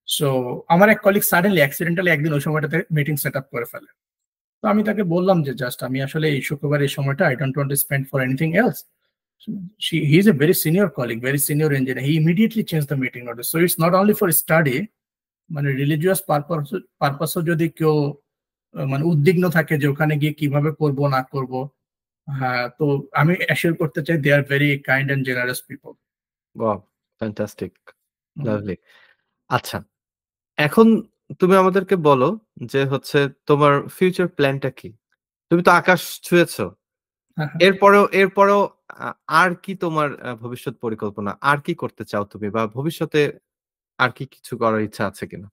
সো আমার এক কলিগ সাডেনলি অ্যাক্সিডেন্টালি একদিন ওই সময়টাতে মিটিং সেট আপ করে ফেলে। তো আমি তাকে বললাম যে জাস্ট আমি আসলে এই শুক্রবার এই সময়টা I don't want to spend for anything else. He is a very senior colleague, very senior engineer. He immediately change the meeting notice. So it's not only for study, মানে রিলিজিয়াস পারপাসও যদি কেউ মানে উদ্বিগ্ন থাকে যে ওখানে গিয়ে কিভাবে করব না করব, হ্যাঁ, তো আমি অ্যাসিওর করতে চাই they are very kind and generous people. Wow, fantastic, lovely. আচ্ছা, এখন তুমি আমাদেরকে বলো যে হচ্ছে তোমার ফিউচার প্ল্যানটা কি? তুমি তো আকাশ ছুঁয়েছো, এরপরেও আর কি তোমার ভবিষ্যৎ পরিকল্পনা, আর কি করতে চাও তুমি, বা ভবিষ্যতে আর কি কিছু করার ইচ্ছা আছে কিনা?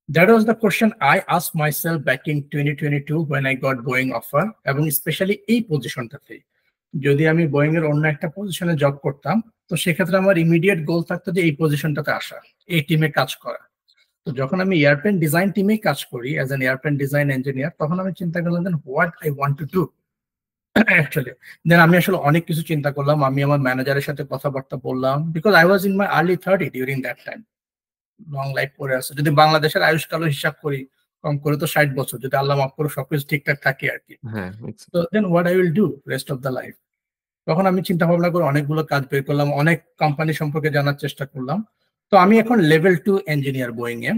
That was the question I asked myself back in 2022 when I got Boeing offer, এবং স্পেশালি এই পজিশনটাতে যদি আমি বোয়িং এর অন্য একটা পজিশনে জব করতাম, তো সেক্ষেত্রে আমার ইমিডিয়েট গোল থাকতো যে এই পজিশনটাতে আসা, এই টিমে কাজ করা। তো যখন আমি এয়ারপ্লেন ডিজাইন টিমেই কাজ করি as an airplane design engineer, তখন আমি চিন্তা করলাম then what I want to do actually. Then আমি আসলে অনেক কিছু চিন্তা করলাম, আমি আমার ম্যানেজারের সাথে কথাবার্তা বললাম, because I was in my early 30 during that time. Long life পড়ে আছে, যদি বাংলাদেশের আয়ুষ্কালও হিসাব করি কম করে তো 60 বছর, যদি আল্লাহ মাফ করে সবকিছু ঠিকঠাক থাকে আর কি। হ্যাঁ, তো then what I will do rest of the life. তখন আমি চিন্তা ভাবনা করে অনেকগুলো কাজ বের করলাম, অনেক কোম্পানি সম্পর্কে জানার চেষ্টা করলাম। তো আমি এখন লেভেল 2 ইঞ্জিনিয়ার বোয়িং এ।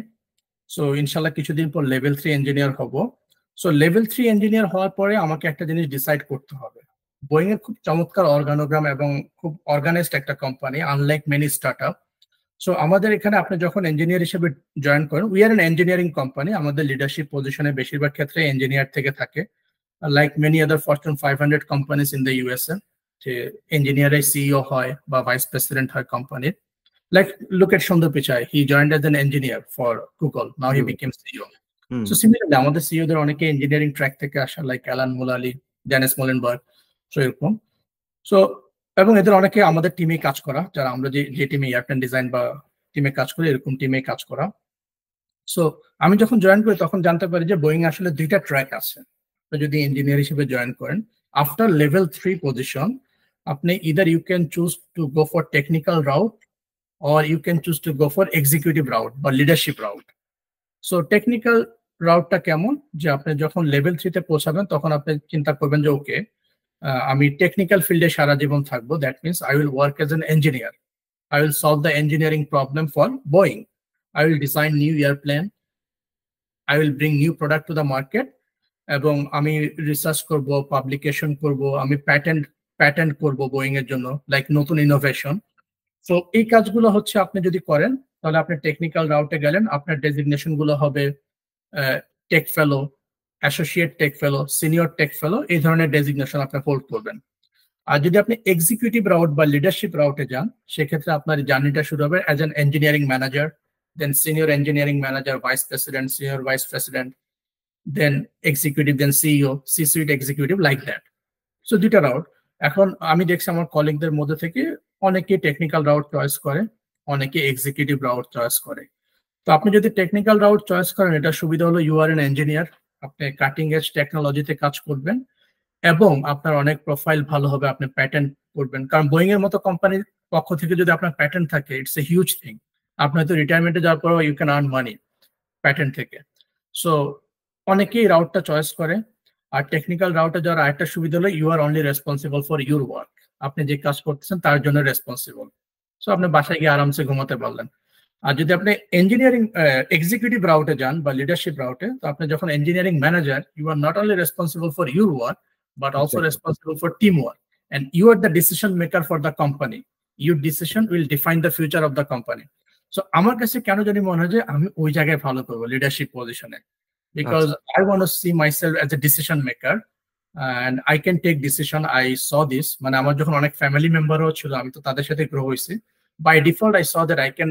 সো ইনশাল্লাহ কিছুদিন পর লেভেল 3 ইঞ্জিনিয়ার হব। সো লেভেল 3 ইঞ্জিনিয়ার হওয়ার পরে আমাকে একটা জিনিস ডিসাইড করতে হবে। বোয়িং এর খুব চমৎকার অর্গানোগ্রাম এবং খুব অর্গানাইজড একটা company, unlike many startup. So আমাদের এখানে আপনি যখন ইঞ্জিনিয়ার হিসেবে জয়েন করেন, we are N engineering company, আমাদের লিডারশিপ পজিশনে বেশিরভাগ ক্ষেত্রে ইঞ্জিনিয়ার থেকে থাকে, like many other Fortune 500 companies in the USA, যে ইঞ্জিনিয়ারের সিইও হয় বা ভাইস প্রেসিডেন্ট হয় কোম্পানির। Like look at Sundar Pichai, he joined as an engineer for Google, now he became CEO. So similarly আমাদের সিইওদের অনেকে ইঞ্জিনিয়ারিং ট্র্যাক থেকে আসা, like Alan Mulally, Dennis Muilenburg, so এরকম। সো এবং এদের অনেকে আমাদের টিমে কাজ করা, যারা আমরা যে টিমে এয়ারপ্লেন ডিজাইন বা টিমে কাজ করি, এরকম টিমে কাজ করা। সো আমি যখন জয়েন করি তখন জানতে পারি যে বোয়িং আসলে 2টা ট্র্যাক আছে। তো যদি ইঞ্জিনিয়ার হিসেবে জয়েন করেন, আফটার লেভেল 3 পজিশন আপনি either you can choose to go for technical route or you can choose to go for executive route বা leadership route. সো টেকনিক্যাল রাউটটা কেমন, যে আপনি যখন লেভেল 3 তে পৌঁছাবেন তখন আপনি চিন্তা করবেন যে ওকে, আমি টেকনিক্যাল ফিল্ডে সারা জীবন থাকবো। That means I will work age N engineer, I will solve the engineering problem for Boeing. I will design new airplane. I will bring new product to the market. এবং আমি রিসার্চ করব, পাবলিকেশন করব, আমি প্যাটেন্ট করব বোয়িং এর জন্য, লাইক নতুন ইনোভেশন। সো এই কাজগুলো হচ্ছে আপনি যদি করেন তাহলে আপনি টেকনিক্যাল রাউটে গেলেন, আপনার ডেজিগনেশন গুলো হবে tech fellow, associate tech fellow, senior tech fellow, এই ধরনের ডেজিগনেশন আপনি হোল্ড করবেন। আর যদি আপনি এক্সিকিউটিভ রাউট বা লিডারশিপ রাউটে যান, সেক্ষেত্রে আপনার জার্নিটা শুরু হবে as an engineering manager, then senior engineering manager, vice president, senior vice president, then executive, then CEO, C suite executive, like that. So দুইটা রাউট। এখন আমি দেখছি আমার কলিগদের মধ্যে থেকে অনেকে টেকনিক্যাল রাউট চয়েস করে, অনেকে এক্সিকিউটিভ রাউট চয়েস করে। তো আপনি যদি টেকনিক্যাল রাউট চয়েস করেন, এটা সুবিধা হলো ইউ আর এন ইঞ্জিনিয়ার, আপনি কাটিং এজ টেকনোলজিতে কাজ করবেন এবং আপনার অনেক প্রোফাইল ভালো হবে, আপনি প্যাটেন্ট করবেন। কারণ বোয়িং এর মতো কোম্পানির পক্ষ থেকে যদি আপনার প্যাটেন্ট থাকে, ইটস এ হিউজ থিং। আপনি হয়তো রিটায়ারমেন্টে যাওয়ার পর you can earn money patent থেকে। সো অনেকেই রাউটটা চয়েস করে। আর টেকনিক্যাল রাউটে যাওয়ার আরেকটা সুবিধা হলো you are only responsible for your work, আপনি যে কাজ করতেছেন তার জন্য রেসপন্সিবল। সো আপনি বাসায় গিয়ে আরামসে ঘুমাতে পারলেন। আর যদি আপনি ইঞ্জিনিয়ারিং এক্সিকিউটিভ রাউটে যান বা লিডারশিপ রাউটে, তো আপনি যখন engineering manager, you are not only responsible for your work but also responsible for teamwork, and you are the decision maker for the company. Your decision will define the future of the company. So আমার কাছে কেন জানি মনে হয় যে আমি ওই জায়গায় ভালো করবো লিডারশিপ পজিশনে, because I want to see myself as a decision maker and I can take decision. I saw this, মানে আমার যখন অনেক ফ্যামিলি মেম্বারও ছিল, আমি তো তাদের সাথে গ্রো হয়েছি। By default I saw that I can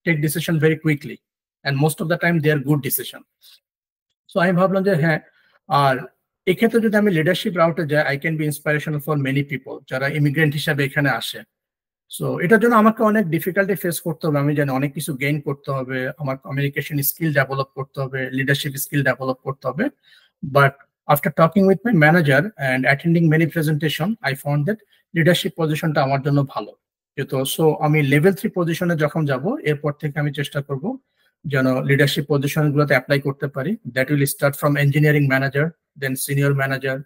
take decision very quickly and most of the time they are good decision. So আমি ভাবলাম যে হ্যাঁ, আর এক্ষেত্রে যদি আমি লিডারশিপ রাউটে যাই, I can be inspirational for many people যারা ইমিগ্রেন্ট হিসাবে এখানে আসে। সো এটার জন্য আমাকে অনেক ডিফিকাল্টি ফেস করতে হবে, আমি জানি অনেক কিছু গেইন করতে হবে, আমার কমিউনিকেশন স্কিল ডেভেলপ করতে হবে, লিডারশিপ স্কিল ডেভেলপ করতে হবে। But after talking with my manager and attending many presentation, I found that leadership পজিশনটা আমার জন্য ভালো। তো সো আমি লেভেল 3 পজিশনে যখন যাব, এরপর থেকে আমি চেষ্টা করব যেন লিডারশিপ পজিশন গুলোতে অ্যাপ্লাই করতে পারি। That will start from engineering manager, then senior manager,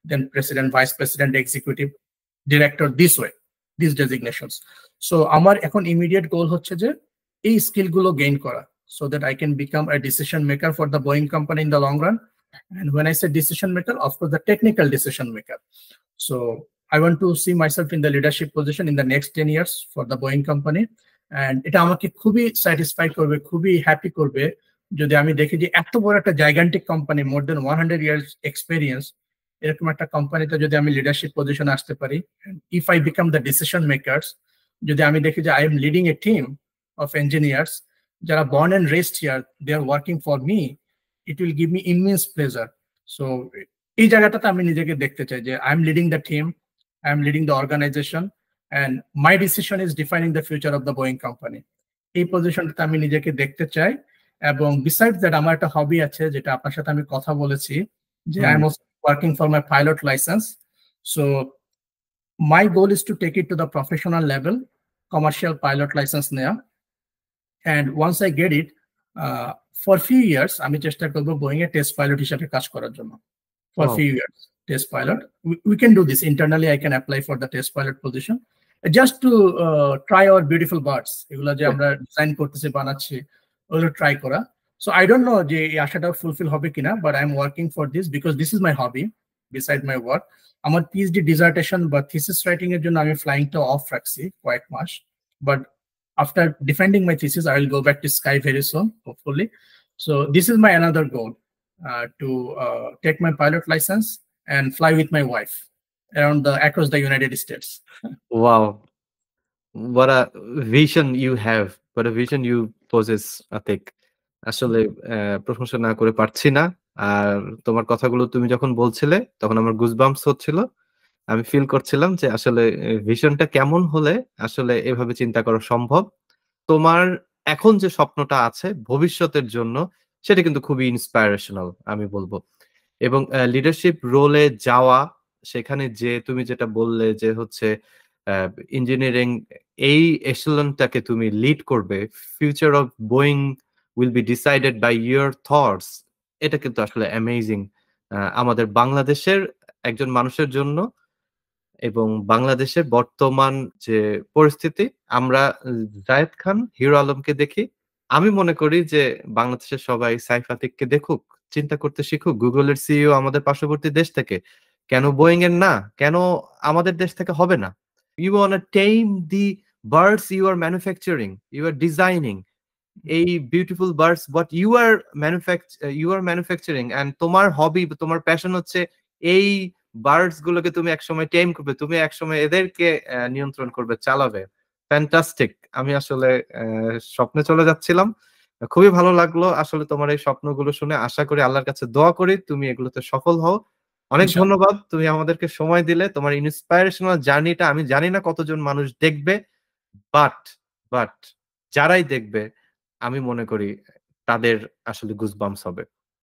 then president, vice president, executive, director, this way, this designations. So আমার এখন ইমিডিয়েট গোল হচ্ছে যে এই স্কিল গুলো গেইন করা, so that I can become a decision maker for the Boeing company in the long run. And when I say decision maker, of course the technical decision maker. So I want to see myself in the leadership position in the next 10 years for the Boeing company. And এটা আমাকে খুবই স্যাটিসফাই করবে, খুবই হ্যাপি করবে যদি আমি দেখি যে এত বড় একটা gigantic company, more than 100 years experience, এরকম একটা কোম্পানিতে যদি আমি লিডারশিপ পজিশনে আসতে পারি, if I become the decision makers, যদি আমি দেখি যে I am leading a team of engineers যারা born and rest here, they are working for me, it will give me immense pleasure. So এই জায়গাটাতে আমি নিজেকে দেখতে চাই যে I am leading the team, I am leading the organisation, and my decision is defining the future of the Boeing company. এই পজিশনটাতে আমি নিজেকে দেখতে চাই। এবং বিসাইডস দ্যাট আমার একটা হবি আছে, যেটা আপনার সাথে আমি কথা বলেছি, যে I am also working for my pilot license. So my goal is to take it to the professional level, commercial pilot license নেওয়া। And once I get it, for few years আমি চেষ্টা করবো বোয়িং এ টেস্ট পাইলট হিসেবে কাজ করার জন্য। For few years, test pilot. We can do this internally. I can apply for the test pilot position just to try our beautiful birds. এগুলা যে আমরা ডিজাইন করতেছি, বানাচ্ছি, ওগুলো ট্রাই করা। So I don't know যে এই আশাটা ফুলফিল হবে কিনা, but I'm working for this because this is my hobby beside my work. আমার PhD dissertation বা thesis writing এর জন্য আমি flying টা অফ রাখছি কয়েক মাস, but after defending my thesis I will go back to sky very soon, hopefully. So this is my another goal. To take my pilot license and fly with my wife around across the United States. Wow, what a vision you have, what a vision you possess, Atik. আসলে প্রশংসা না করে পারছি না। আর তোমার কথাগুলো তুমি যখন বলছিলে তখন আমার গুজবাম্পস হচ্ছিল, আমি ফিল করছিলাম যে আসলে ভিশনটা কেমন হলে আসলে এভাবে চিন্তা করা সম্ভব। তোমার এখন যে স্বপ্নটা আছে ভবিষ্যতের জন্য, সেটা কিন্তু খুবই ইন্সপায়ারেশনাল আমি বলবো। এবং লিডারশিপ রোলে যাওয়া সেখানে যে তুমি যেটা বললে যে হচ্ছে ইঞ্জিনিয়ারিং এই এশিলনটাকে তুমি লিড করবে, future of Boeing will be decided by your thoughts, এটা কিন্তু আসলে অ্যামেজিং আমাদের বাংলাদেশের একজন মানুষের জন্য এবং বাংলাদেশের বর্তমান যে পরিস্থিতি। আমরা জায়েদ খান, হিরো আলমকে দেখি, আমি মনে করি যে বাংলাদেশের সবাই সাইফ আতিককে দেখুক, চিন্তা করতে শিখুক। গুগলের সিইও আমাদের পার্শ্ববর্তী দেশ থেকে, কেন বোয়িং এর না, কেন আমাদের দেশ থেকে হবে না? You want tame the birds you are manufacturing, you are designing এই beautiful birds, but you are manufacturing, and তোমার হবি, তোমার প্যাশন হচ্ছে এই বার্ডস গুলোকে তুমি একসময় টেম করবে, তুমি একসময় এদেরকে নিয়ন্ত্রণ করবে, চালাবে। ফ্যান্টাস্টিক। আমি আসলে স্বপ্নে চলে যাচ্ছিলাম। খুবই ভালো লাগলো আসলে তোমার এই স্বপ্নগুলো শুনে। আশা করি, আল্লাহর কাছে দোয়া করি তুমি এগুলোতে সফল হও। অনেক ইনশাআল্লাহ। ধন্যবাদ, তুমি আমাদেরকে সময় দিলে। তোমার ইন্সপাইরেশনাল জার্নিটা আমি জানি না কতজন মানুষ দেখবে, বাট বাট যারাই দেখবে আমি মনে করি তাদের আসলে গুজবাম্পস হবে।